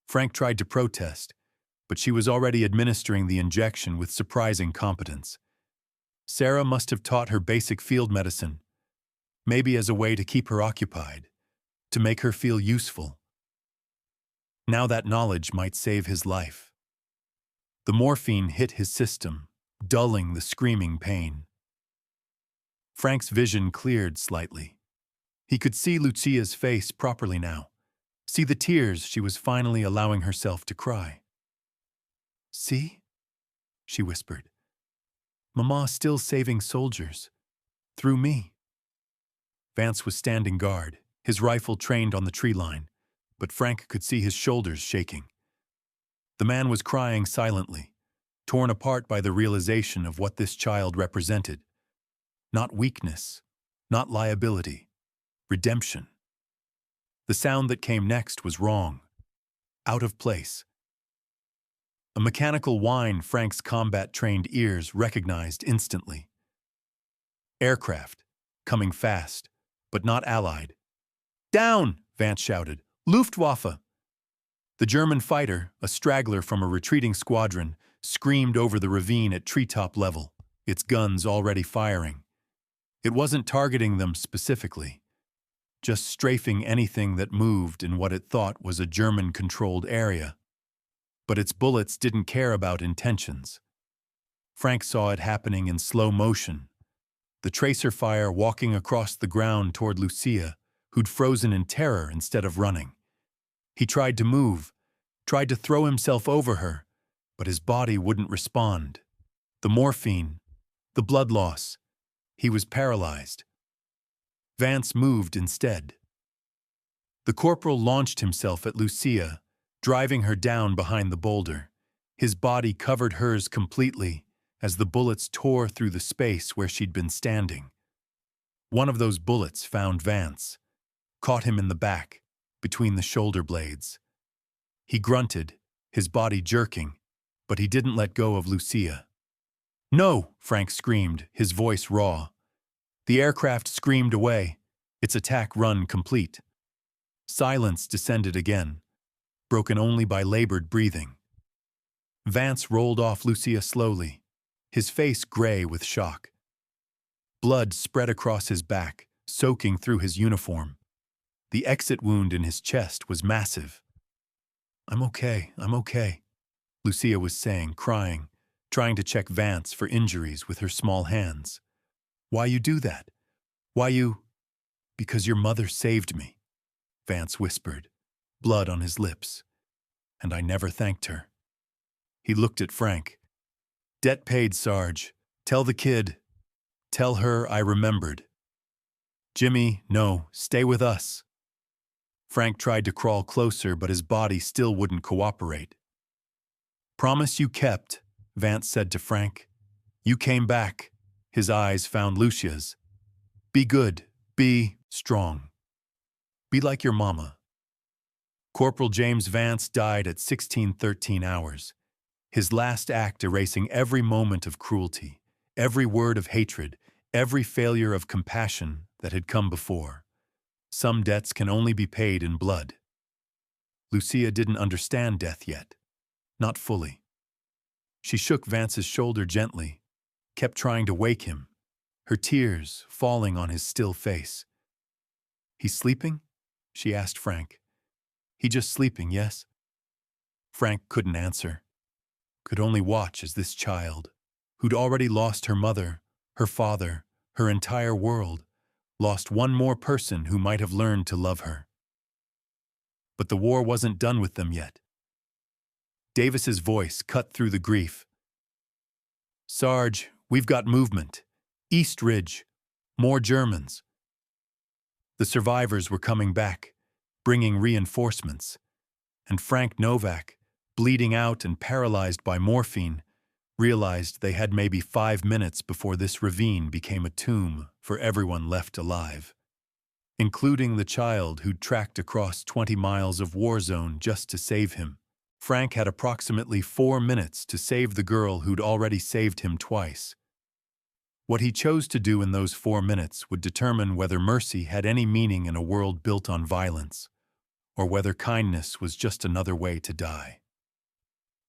Frank tried to protest, but she was already administering the injection with surprising competence. Sarah must have taught her basic field medicine, maybe as a way to keep her occupied, to make her feel useful. Now that knowledge might save his life. The morphine hit his system, dulling the screaming pain. Frank's vision cleared slightly. He could see Lucia's face properly now, see the tears she was finally allowing herself to cry. "See?" she whispered. "Mama's still saving soldiers. Through me." Vance was standing guard, his rifle trained on the tree line, but Frank could see his shoulders shaking. The man was crying silently, torn apart by the realization of what this child represented. Not weakness, not liability, redemption. The sound that came next was wrong, out of place. A mechanical whine Frank's combat-trained ears recognized instantly. Aircraft, coming fast, but not allied. "Down!" Vance shouted. "Luftwaffe!" The German fighter, a straggler from a retreating squadron, screamed over the ravine at treetop level, its guns already firing. It wasn't targeting them specifically, just strafing anything that moved in what it thought was a German-controlled area. But its bullets didn't care about intentions. Frank saw it happening in slow motion, the tracer fire walking across the ground toward Lucia, who'd frozen in terror instead of running. He tried to move, tried to throw himself over her, but his body wouldn't respond. The morphine, the blood loss. He was paralyzed. Vance moved instead. The corporal launched himself at Lucia, driving her down behind the boulder. His body covered hers completely as the bullets tore through the space where she'd been standing. One of those bullets found Vance, caught him in the back, between the shoulder blades. He grunted, his body jerking, but he didn't let go of Lucia. "No!" Frank screamed, his voice raw. The aircraft screamed away, its attack run complete. Silence descended again, broken only by labored breathing. Vance rolled off Lucia slowly, his face gray with shock. Blood spread across his back, soaking through his uniform. The exit wound in his chest was massive. I'm okay," Lucia was saying, crying, trying to check Vance for injuries with her small hands. "Why you do that? Why you—" "Because your mother saved me," Vance whispered, blood on his lips. "And I never thanked her." He looked at Frank. "Debt paid, Sarge. Tell the kid. Tell her I remembered." "Jimmy, no, stay with us." Frank tried to crawl closer, but his body still wouldn't cooperate. "Promise you kept," Vance said to Frank. "You came back." His eyes found Lucia's. "Be good. Be strong. Be like your mama." Corporal James Vance died at 16:13 hours, his last act erasing every moment of cruelty, every word of hatred, every failure of compassion that had come before. Some debts can only be paid in blood. Lucia didn't understand death yet, not fully. She shook Vance's shoulder gently, kept trying to wake him, her tears falling on his still face. "He's sleeping?" she asked Frank. "He just sleeping, yes?" Frank couldn't answer, could only watch as this child, who'd already lost her mother, her father, her entire world, lost one more person who might have learned to love her. But the war wasn't done with them yet. Davis's voice cut through the grief. "Sarge, we've got movement. East Ridge. More Germans." The survivors were coming back, bringing reinforcements. And Frank Novak, bleeding out and paralyzed by morphine, realized they had maybe 5 minutes before this ravine became a tomb for everyone left alive, including the child who'd tracked across 20 miles of war zone just to save him. Frank had approximately 4 minutes to save the girl who'd already saved him twice. What he chose to do in those 4 minutes would determine whether mercy had any meaning in a world built on violence, or whether kindness was just another way to die.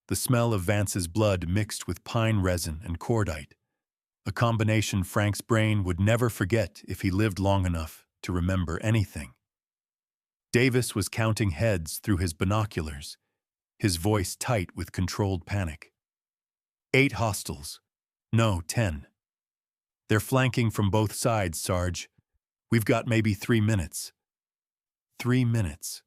The smell of Vance's blood mixed with pine resin and cordite, a combination Frank's brain would never forget if he lived long enough to remember anything. Davis was counting heads through his binoculars, his voice tight with controlled panic. 8 hostiles. No, 10. They're flanking from both sides, Sarge. We've got maybe 3 minutes. 3 minutes.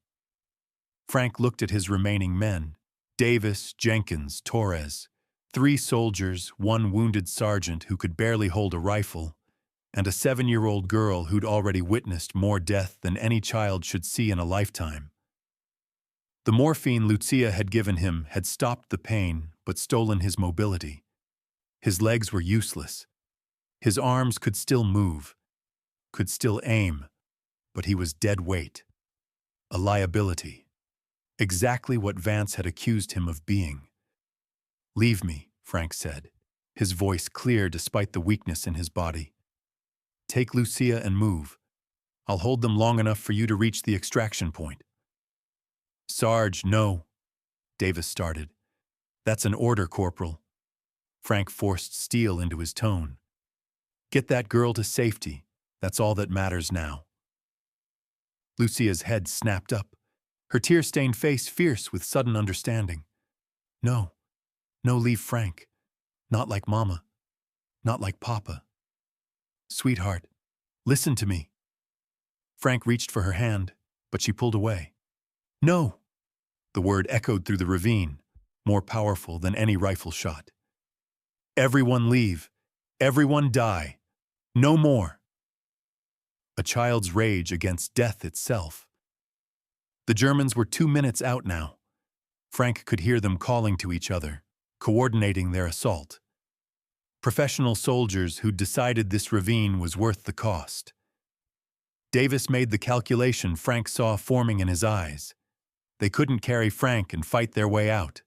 Frank looked at his remaining men. Davis, Jenkins, Torres. 3 soldiers, 1 wounded sergeant who could barely hold a rifle, and a 7-year-old girl who'd already witnessed more death than any child should see in a lifetime. The morphine Lucia had given him had stopped the pain but stolen his mobility. His legs were useless. His arms could still move, could still aim, but he was dead weight. A liability. Exactly what Vance had accused him of being. "Leave me," Frank said, his voice clear despite the weakness in his body. "Take Lucia and move. I'll hold them long enough for you to reach the extraction point." "Sarge, no," Davis started. "That's an order, Corporal." Frank forced steel into his tone. "Get that girl to safety. That's all that matters now." Lucia's head snapped up, her tear-stained face fierce with sudden understanding. "No, no, leave Frank. Not like Mama. Not like Papa. Sweetheart, listen to me." Frank reached for her hand, but she pulled away. "No!" The word echoed through the ravine, more powerful than any rifle shot. "Everyone leave. Everyone die. No more." A child's rage against death itself. The Germans were 2 minutes out now. Frank could hear them calling to each other, coordinating their assault. Professional soldiers who'd decided this ravine was worth the cost. Davis made the calculation Frank saw forming in his eyes. They couldn't carry Frank and fight their way out.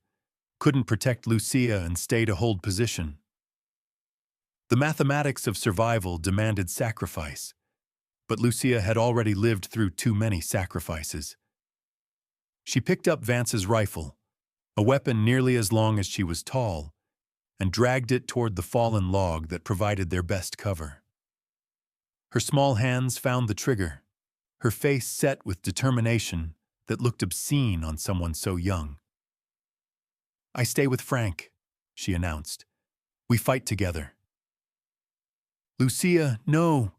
Couldn't protect Lucia and stay to hold position. The mathematics of survival demanded sacrifice, but Lucia had already lived through too many sacrifices. She picked up Vance's rifle, a weapon nearly as long as she was tall, and dragged it toward the fallen log that provided their best cover. Her small hands found the trigger, her face set with determination that looked obscene on someone so young. "I stay with Frank," she announced. "We fight together." "Lucia, no!"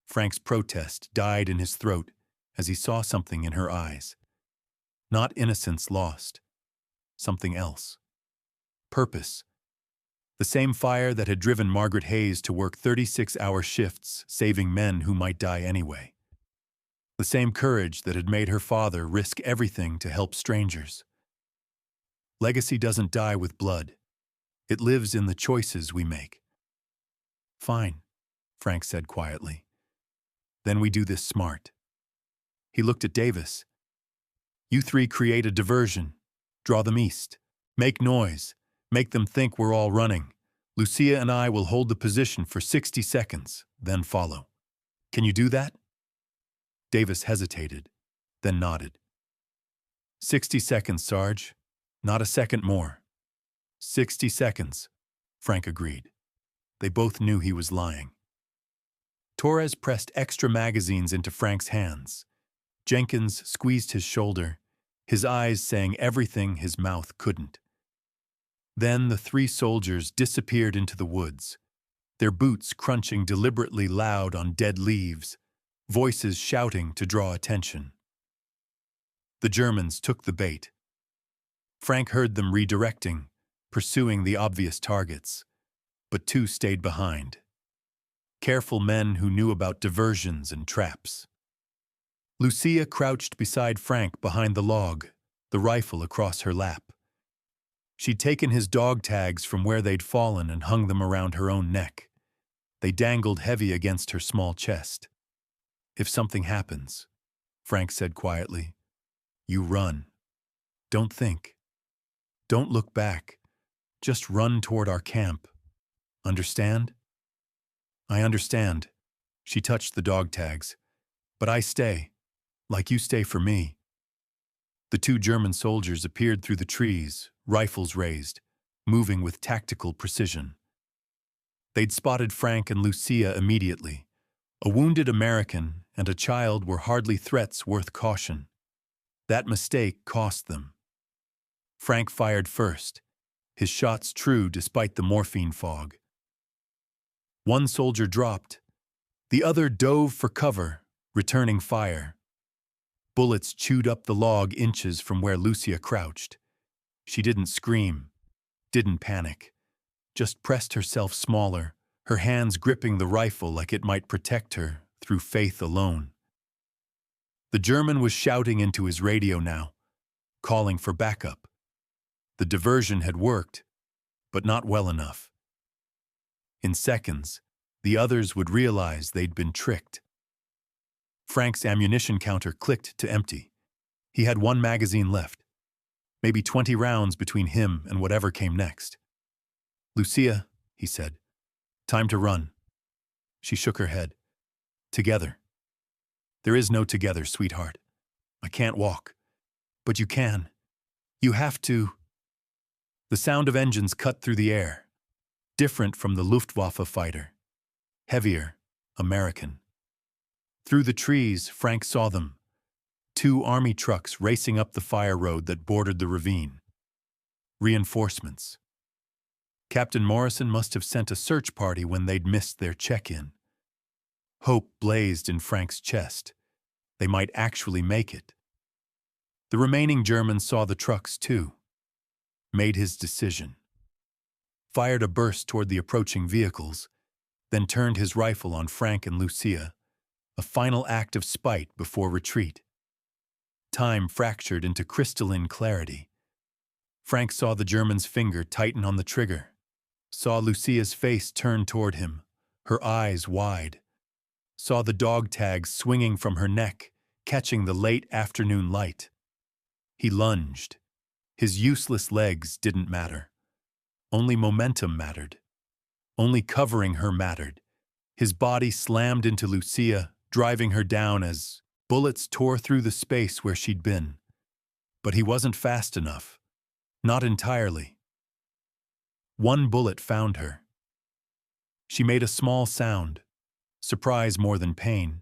Frank's protest died in his throat as he saw something in her eyes. Not innocence lost. Something else. Purpose. The same fire that had driven Margaret Hayes to work 36-hour shifts, saving men who might die anyway. The same courage that had made her father risk everything to help strangers. Legacy doesn't die with blood. It lives in the choices we make. "Fine," Frank said quietly. "Then we do this smart." He looked at Davis. "You three create a diversion. Draw them east. Make noise. Make them think we're all running. Lucia and I will hold the position for 60 seconds, then follow. Can you do that?" Davis hesitated, then nodded. 60 seconds, Sarge. Not a second more." 60 seconds, Frank agreed. They both knew he was lying. Torres pressed extra magazines into Frank's hands. Jenkins squeezed his shoulder, his eyes saying everything his mouth couldn't. Then the 3 soldiers disappeared into the woods, their boots crunching deliberately loud on dead leaves, voices shouting to draw attention. The Germans took the bait. Frank heard them redirecting, pursuing the obvious targets, but 2 stayed behind. Careful men who knew about diversions and traps. Lucia crouched beside Frank behind the log, the rifle across her lap. She'd taken his dog tags from where they'd fallen and hung them around her own neck. They dangled heavy against her small chest. "If something happens," Frank said quietly, "you run. Don't think. Don't look back. Just run toward our camp. Understand?" "I understand." She touched the dog tags. "But I stay, like you stay for me." The 2 German soldiers appeared through the trees, rifles raised, moving with tactical precision. They'd spotted Frank and Lucia immediately. A wounded American and a child were hardly threats worth caution. That mistake cost them. Frank fired first, his shots true despite the morphine fog. One soldier dropped. The other dove for cover, returning fire. Bullets chewed up the log inches from where Lucia crouched. She didn't scream, didn't panic, just pressed herself smaller, her hands gripping the rifle like it might protect her through faith alone. The German was shouting into his radio now. calling for backup. The diversion had worked, but not well enough. In seconds, the others would realize they'd been tricked. Frank's ammunition counter clicked to empty. He had 1 magazine left, maybe 20 rounds between him and whatever came next. "Lucia," he said, "time to run." She shook her head. "Together." "There is no together, sweetheart. I can't walk." "But you can. You have to." The sound of engines cut through the air, different from the Luftwaffe fighter. Heavier, American. Through the trees, Frank saw them. 2 army trucks racing up the fire road that bordered the ravine. Reinforcements. Captain Morrison must have sent a search party when they'd missed their check-in. Hope blazed in Frank's chest. They might actually make it. The remaining German saw the trucks too. Made his decision. Fired a burst toward the approaching vehicles, then turned his rifle on Frank and Lucia, a final act of spite before retreat. Time fractured into crystalline clarity. Frank saw the German's finger tighten on the trigger, saw Lucia's face turn toward him, her eyes wide, saw the dog tags swinging from her neck, catching the late afternoon light. He lunged. His useless legs didn't matter. Only momentum mattered. Only covering her mattered. His body slammed into Lucia, driving her down as bullets tore through the space where she'd been. But he wasn't fast enough. Not entirely. 1 bullet found her. She made a small sound, surprise more than pain,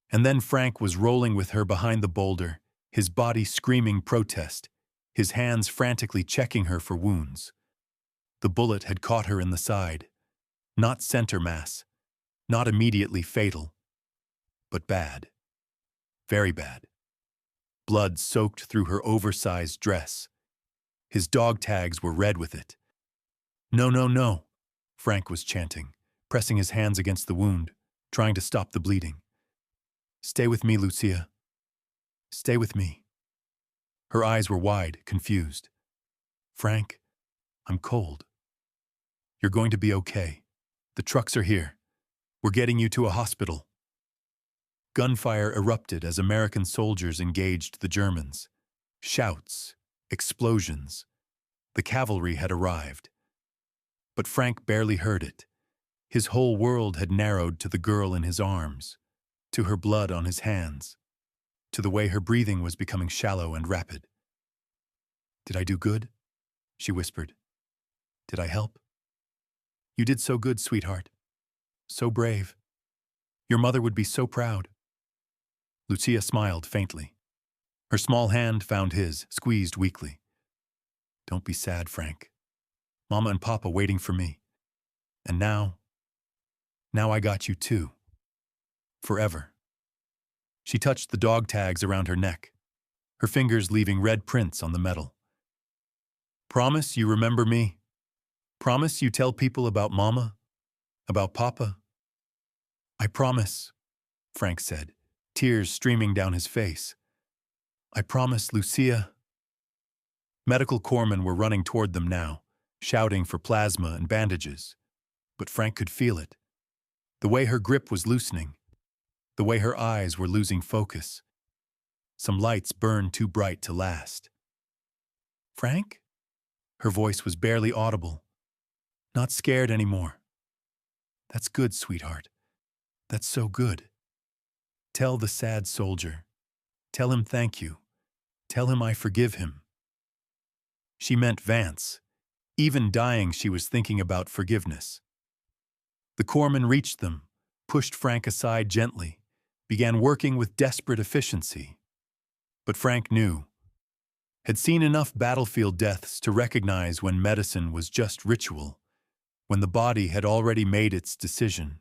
and then Frank was rolling with her behind the boulder, his body screaming protest, his hands frantically checking her for wounds. The bullet had caught her in the side. Not center mass, not immediately fatal, but bad. Very bad. Blood soaked through her oversized dress. His dog tags were red with it. "No, no, no," Frank was chanting, pressing his hands against the wound, trying to stop the bleeding. "Stay with me, Lucia. Stay with me." Her eyes were wide, confused. "Frank, I'm cold." "You're going to be okay. The trucks are here. We're getting you to a hospital." Gunfire erupted as American soldiers engaged the Germans. Shouts, explosions. The cavalry had arrived. But Frank barely heard it. His whole world had narrowed to the girl in his arms, to her blood on his hands, to the way her breathing was becoming shallow and rapid. "Did I do good?" she whispered. "Did I help?" "You did so good, sweetheart. So brave. Your mother would be so proud." Lucia smiled faintly. Her small hand found his, squeezed weakly. "Don't be sad, Frank. Mama and Papa waiting for me. And now I got you too. Forever." She touched the dog tags around her neck, her fingers leaving red prints on the metal. "Promise you remember me? Promise you tell people about Mama? About Papa?" "I promise," Frank said, tears streaming down his face. "I promise, Lucia." Medical corpsmen were running toward them now, shouting for plasma and bandages. But Frank could feel it. The way her grip was loosening. The way her eyes were losing focus. Some lights burned too bright to last. "Frank?" Her voice was barely audible. "Not scared anymore." "That's good, sweetheart. That's so good. Tell the sad soldier. Tell him thank you. Tell him I forgive him." She meant Vance. Even dying, she was thinking about forgiveness. The corpsman reached them, pushed Frank aside gently, began working with desperate efficiency. But Frank knew, had seen enough battlefield deaths to recognize when medicine was just ritual, when the body had already made its decision.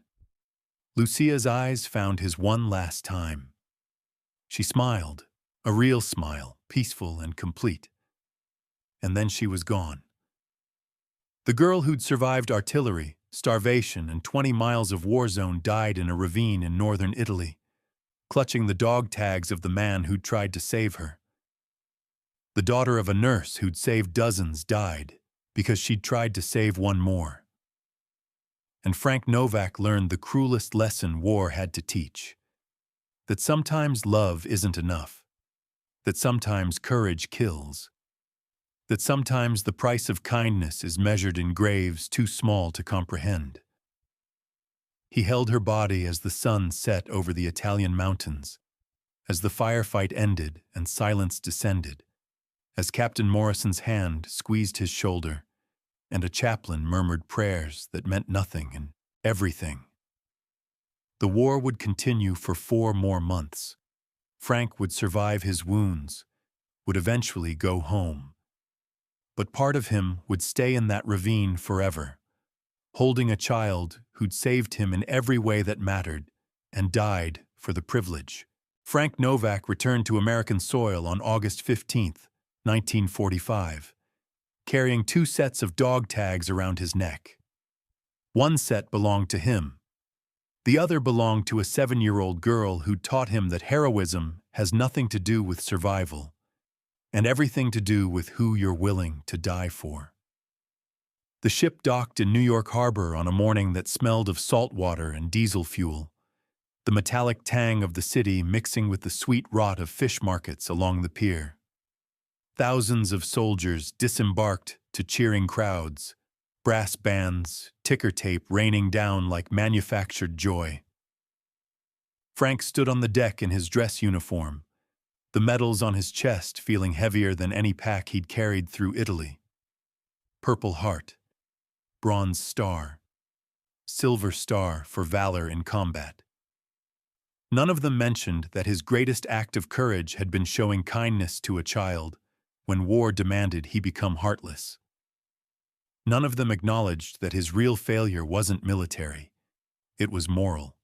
Lucia's eyes found his one last time. She smiled, a real smile, peaceful and complete. And then she was gone. The girl who'd survived artillery, starvation, and 20 miles of war zone died in a ravine in northern Italy, clutching the dog tags of the man who'd tried to save her. The daughter of a nurse who'd saved dozens died because she'd tried to save one more. And Frank Novak learned the cruelest lesson war had to teach. That sometimes love isn't enough. That sometimes courage kills. That sometimes the price of kindness is measured in graves too small to comprehend. He held her body as the sun set over the Italian mountains, as the firefight ended and silence descended, as Captain Morrison's hand squeezed his shoulder, and a chaplain murmured prayers that meant nothing and everything. The war would continue for 4 more months. Frank would survive his wounds, would eventually go home. But part of him would stay in that ravine forever, holding a child who'd saved him in every way that mattered and died for the privilege. Frank Novak returned to American soil on August 15, 1945, carrying 2 sets of dog tags around his neck. One set belonged to him. The other belonged to a 7-year-old girl who taught him that heroism has nothing to do with survival, and everything to do with who you're willing to die for. The ship docked in New York Harbor on a morning that smelled of salt water and diesel fuel, the metallic tang of the city mixing with the sweet rot of fish markets along the pier. Thousands of soldiers disembarked to cheering crowds, brass bands, ticker tape raining down like manufactured joy. Frank stood on the deck in his dress uniform, the medals on his chest feeling heavier than any pack he'd carried through Italy. Purple Heart, Bronze Star, Silver Star for valor in combat. None of them mentioned that his greatest act of courage had been showing kindness to a child when war demanded he become heartless. None of them acknowledged that his real failure wasn't military. It was moral.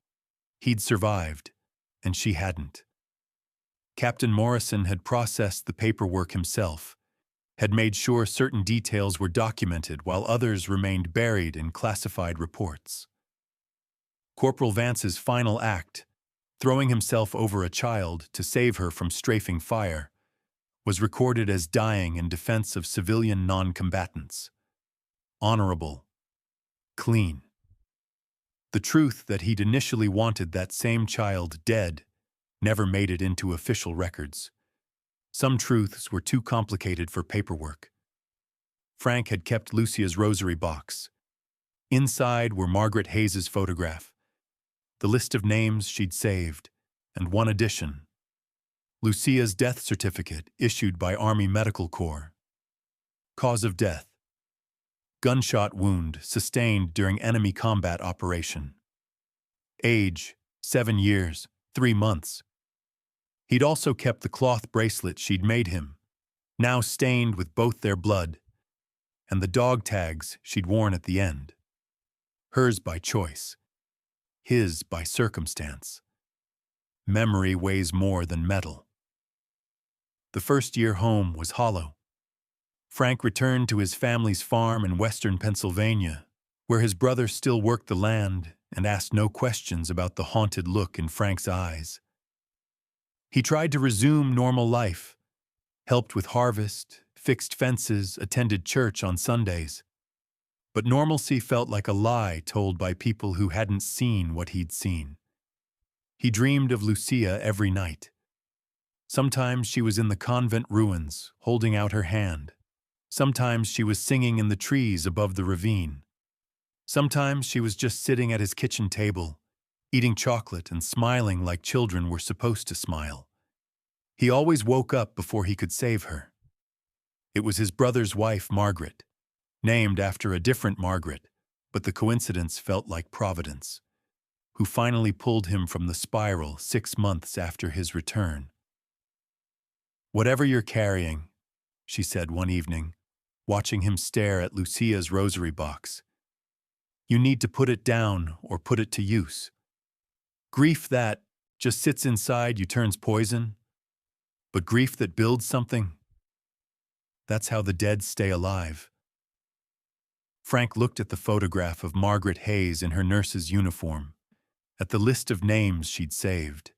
He'd survived, and she hadn't. Captain Morrison had processed the paperwork himself, had made sure certain details were documented while others remained buried in classified reports. Corporal Vance's final act, throwing himself over a child to save her from strafing fire, was recorded as dying in defense of civilian non-combatants. Honorable. Clean. The truth that he'd initially wanted that same child dead never made it into official records. Some truths were too complicated for paperwork. Frank had kept Lucia's rosary box. Inside were Margaret Hayes's photograph, the list of names she'd saved, and one addition: Lucia's death certificate issued by Army Medical Corps. Cause of death: gunshot wound sustained during enemy combat operation. Age: 7 years, 3 months. He'd also kept the cloth bracelet she'd made him, now stained with both their blood, and the dog tags she'd worn at the end. Hers by choice, his by circumstance. Memory weighs more than metal. The first year home was hollow. Frank returned to his family's farm in western Pennsylvania, where his brother still worked the land and asked no questions about the haunted look in Frank's eyes. He tried to resume normal life, helped with harvest, fixed fences, attended church on Sundays. But normalcy felt like a lie told by people who hadn't seen what he'd seen. He dreamed of Lucia every night. Sometimes she was in the convent ruins, holding out her hand. Sometimes she was singing in the trees above the ravine. Sometimes she was just sitting at his kitchen table, eating chocolate and smiling like children were supposed to smile. He always woke up before he could save her. It was his brother's wife, Margaret, named after a different Margaret, but the coincidence felt like providence, who finally pulled him from the spiral 6 months after his return. "Whatever you're carrying," she said one evening, watching him stare at Lucia's rosary box, "you need to put it down or put it to use. Grief that just sits inside you turns poison, but grief that builds something, that's how the dead stay alive." Frank looked at the photograph of Margaret Hayes in her nurse's uniform, at the list of names she'd saved,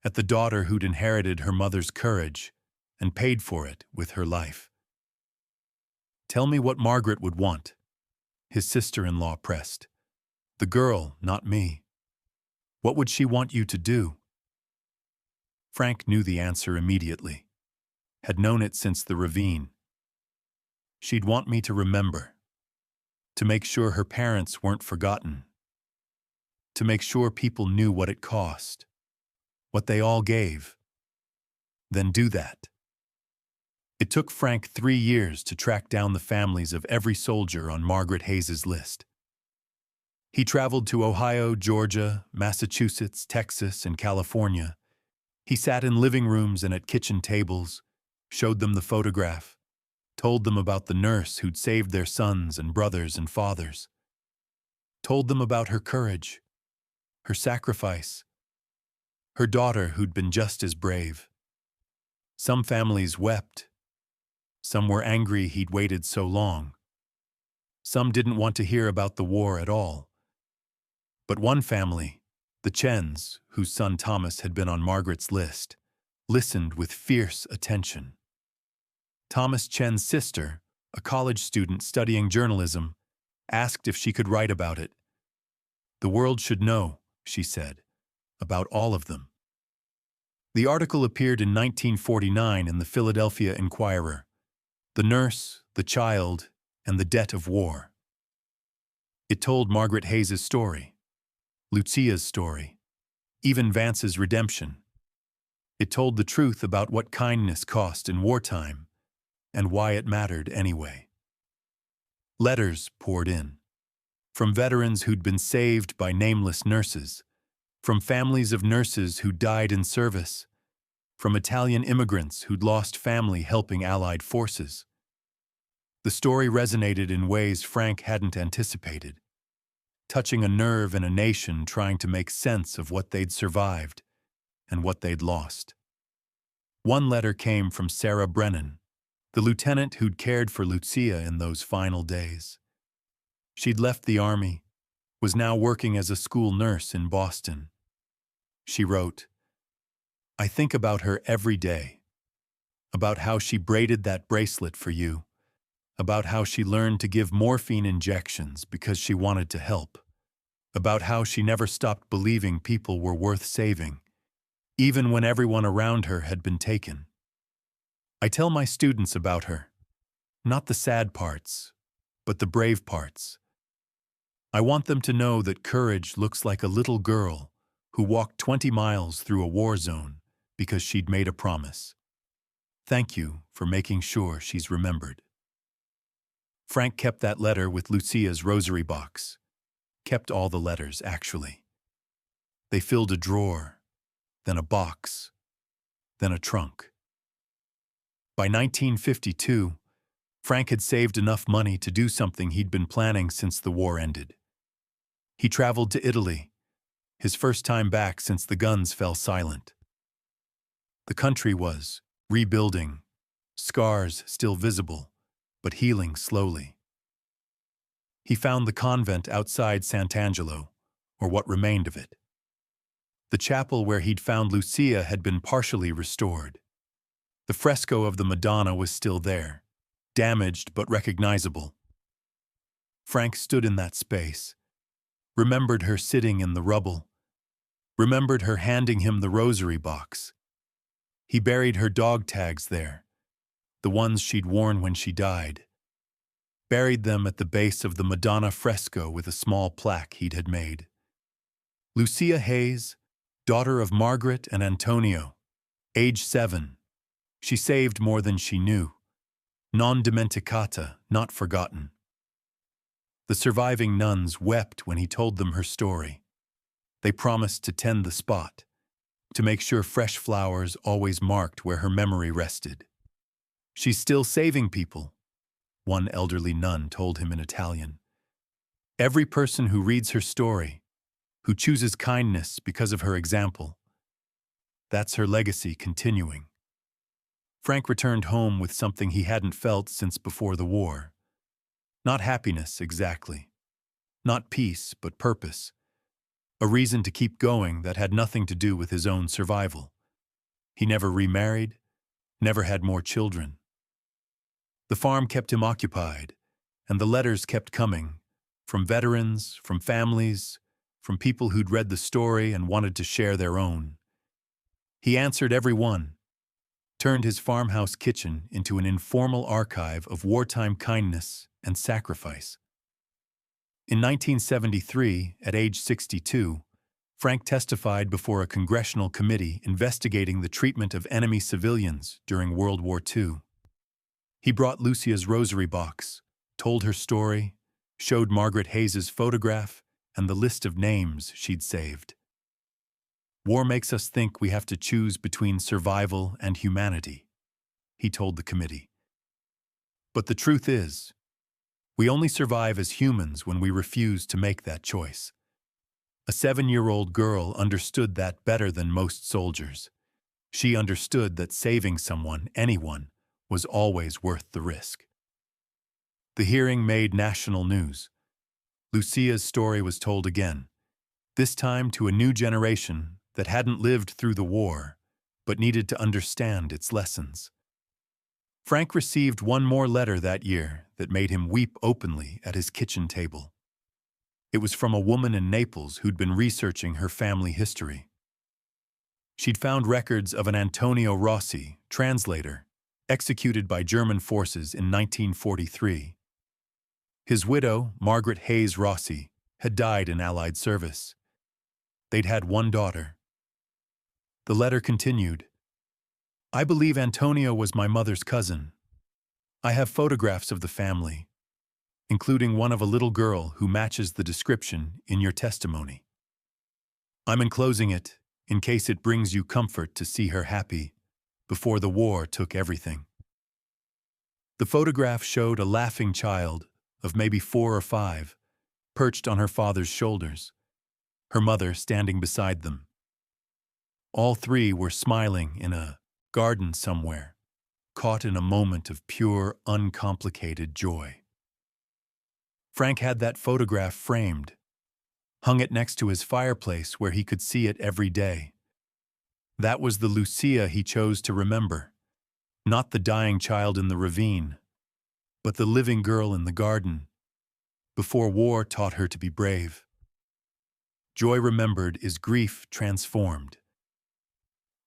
at the daughter who'd inherited her mother's courage, and paid for it with her life. "Tell me what Margaret would want," his sister-in-law pressed. "The girl, not me. What would she want you to do?" Frank knew the answer immediately, had known it since the ravine. "She'd want me to remember, to make sure her parents weren't forgotten, to make sure people knew what it cost, what they all gave. Then do that." It took Frank 3 years to track down the families of every soldier on Margaret Hayes's list. He traveled to Ohio, Georgia, Massachusetts, Texas, and California. He sat in living rooms and at kitchen tables, showed them the photograph, told them about the nurse who'd saved their sons and brothers and fathers, told them about her courage, her sacrifice, her daughter who'd been just as brave. Some families wept. Some were angry he'd waited so long. Some didn't want to hear about the war at all. But one family, the Chens, whose son Thomas had been on Margaret's list, listened with fierce attention. Thomas Chen's sister, a college student studying journalism, asked if she could write about it. "The world should know," she said, "about all of them." The article appeared in 1949 in the Philadelphia Inquirer. The nurse, the child, and the debt of war. It told Margaret Hayes's story, Lucia's story, even Vance's redemption. It told the truth about what kindness cost in wartime and why it mattered anyway. Letters poured in, from veterans who'd been saved by nameless nurses, from families of nurses who died in service, from Italian immigrants who'd lost family helping Allied forces. The story resonated in ways Frank hadn't anticipated, touching a nerve in a nation trying to make sense of what they'd survived and what they'd lost. One letter came from Sarah Brennan, the lieutenant who'd cared for Lucia in those final days. She'd left the Army, was now working as a school nurse in Boston. She wrote, "I think about her every day, about how she braided that bracelet for you, about how she learned to give morphine injections because she wanted to help, about how she never stopped believing people were worth saving, even when everyone around her had been taken. I tell my students about her, not the sad parts, but the brave parts. I want them to know that courage looks like a little girl who walked 20 miles through a war zone because she'd made a promise. Thank you for making sure she's remembered." Frank kept that letter with Lucia's rosary box. Kept all the letters, actually. They filled a drawer, then a box, then a trunk. By 1952, Frank had saved enough money to do something he'd been planning since the war ended. He traveled to Italy, his first time back since the guns fell silent. The country was rebuilding, scars still visible, but healing slowly. He found the convent outside Sant'Angelo, or what remained of it. The chapel where he'd found Lucia had been partially restored. The fresco of the Madonna was still there, damaged but recognizable. Frank stood in that space, remembered her sitting in the rubble, remembered her handing him the rosary box. He buried her dog tags there, the ones she'd worn when she died. Buried them at the base of the Madonna fresco with a small plaque he'd had made. Lucia Hayes, daughter of Margaret and Antonio, age 7. She saved more than she knew. Non dimenticata, not forgotten. The surviving nuns wept when he told them her story. They promised to tend the spot, to make sure fresh flowers always marked where her memory rested. "She's still saving people," one elderly nun told him in Italian. "Every person who reads her story, who chooses kindness because of her example, that's her legacy continuing." Frank returned home with something he hadn't felt since before the war. Not happiness, exactly. Not peace, but purpose. A reason to keep going that had nothing to do with his own survival. He never remarried, never had more children. The farm kept him occupied, and the letters kept coming, from veterans, from families, from people who'd read the story and wanted to share their own. He answered every one, turned his farmhouse kitchen into an informal archive of wartime kindness and sacrifice. In 1973, at age 62, Frank testified before a congressional committee investigating the treatment of enemy civilians during World War II. He brought Lucia's rosary box, told her story, showed Margaret Hayes's photograph, and the list of names she'd saved. War makes us think we have to choose between survival and humanity, he told the committee. But the truth is, we only survive as humans when we refuse to make that choice. A 7-year-old girl understood that better than most soldiers. She understood that saving someone, anyone, was always worth the risk. The hearing made national news. Lucia's story was told again, this time to a new generation that hadn't lived through the war, but needed to understand its lessons. Frank received one more letter that year that made him weep openly at his kitchen table. It was from a woman in Naples who'd been researching her family history. She'd found records of an Antonio Rossi, translator, executed by German forces in 1943. His widow, Margaret Hayes Rossi, had died in Allied service. They'd had one daughter. The letter continued, I believe Antonio was my mother's cousin. I have photographs of the family, including one of a little girl who matches the description in your testimony. I'm enclosing it in case it brings you comfort to see her happy before the war took everything. The photograph showed a laughing child of maybe 4 or 5, perched on her father's shoulders, her mother standing beside them. All 3 were smiling in a garden somewhere, caught in a moment of pure, uncomplicated joy. Frank had that photograph framed, hung it next to his fireplace where he could see it every day. That was the Lucia he chose to remember, not the dying child in the ravine, but the living girl in the garden, before war taught her to be brave. Joy remembered is grief transformed.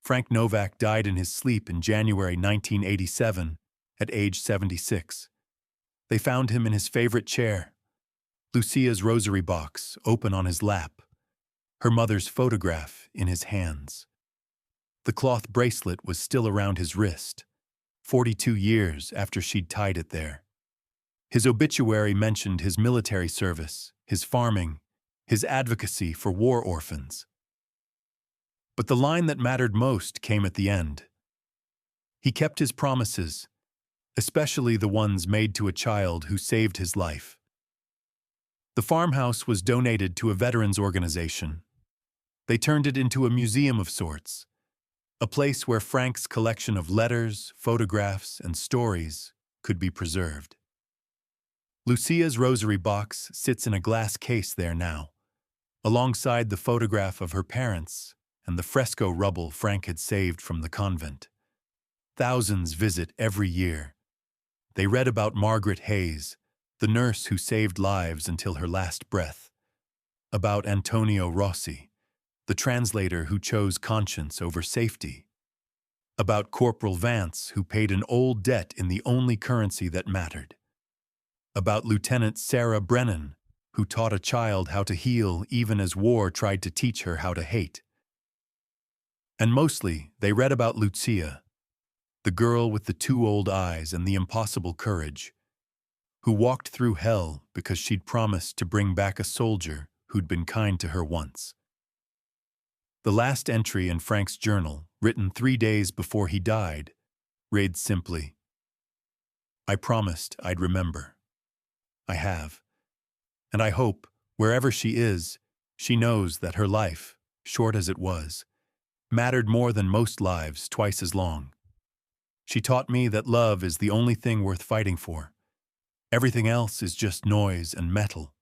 Frank Novak died in his sleep in January 1987 at age 76. They found him in his favorite chair, Lucia's rosary box open on his lap, her mother's photograph in his hands. The cloth bracelet was still around his wrist, 42 years after she'd tied it there. His obituary mentioned his military service, his farming, his advocacy for war orphans. But the line that mattered most came at the end. He kept his promises, especially the ones made to a child who saved his life. The farmhouse was donated to a veterans organization. They turned it into a museum of sorts, a place where Frank's collection of letters, photographs, and stories could be preserved. Lucia's rosary box sits in a glass case there now, alongside the photograph of her parents and the fresco rubble Frank had saved from the convent. Thousands visit every year. They read about Margaret Hayes, the nurse who saved lives until her last breath, about Antonio Rossi, the translator who chose conscience over safety, about Corporal Vance, who paid an old debt in the only currency that mattered, about Lieutenant Sarah Brennan, who taught a child how to heal even as war tried to teach her how to hate. And mostly, they read about Lucia, the girl with the 2 old eyes and the impossible courage, who walked through hell because she'd promised to bring back a soldier who'd been kind to her once. The last entry in Frank's journal, written 3 days before he died, read simply, I promised I'd remember. I have. And I hope, wherever she is, she knows that her life, short as it was, mattered more than most lives twice as long. She taught me that love is the only thing worth fighting for. Everything else is just noise and metal.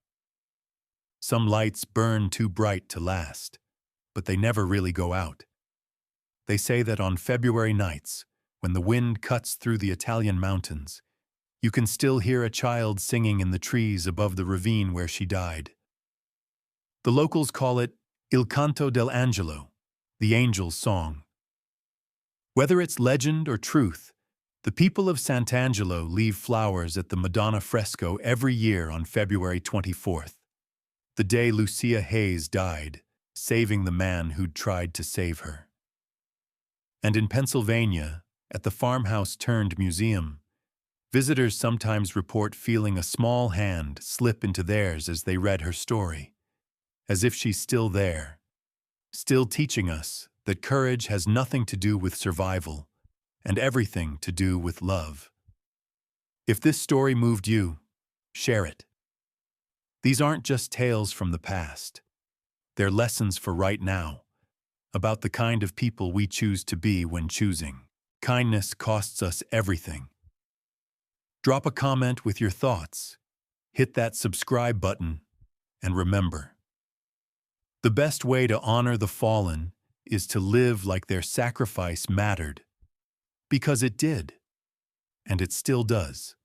Some lights burn too bright to last, but they never really go out. They say that on February nights, when the wind cuts through the Italian mountains, you can still hear a child singing in the trees above the ravine where she died. The locals call it Il Canto dell'Angelo, the angel's song. Whether it's legend or truth, the people of Sant'Angelo leave flowers at the Madonna fresco every year on February 24th, the day Lucia Hayes died, saving the man who'd tried to save her. And in Pennsylvania, at the farmhouse turned museum, visitors sometimes report feeling a small hand slip into theirs as they read her story, as if she's still there, still teaching us that courage has nothing to do with survival and everything to do with love. If this story moved you, share it. These aren't just tales from the past. They're lessons for right now, about the kind of people we choose to be when choosing. Kindness costs us everything. Drop a comment with your thoughts, hit that subscribe button, and remember, the best way to honor the fallen is to live like their sacrifice mattered, because it did, and it still does.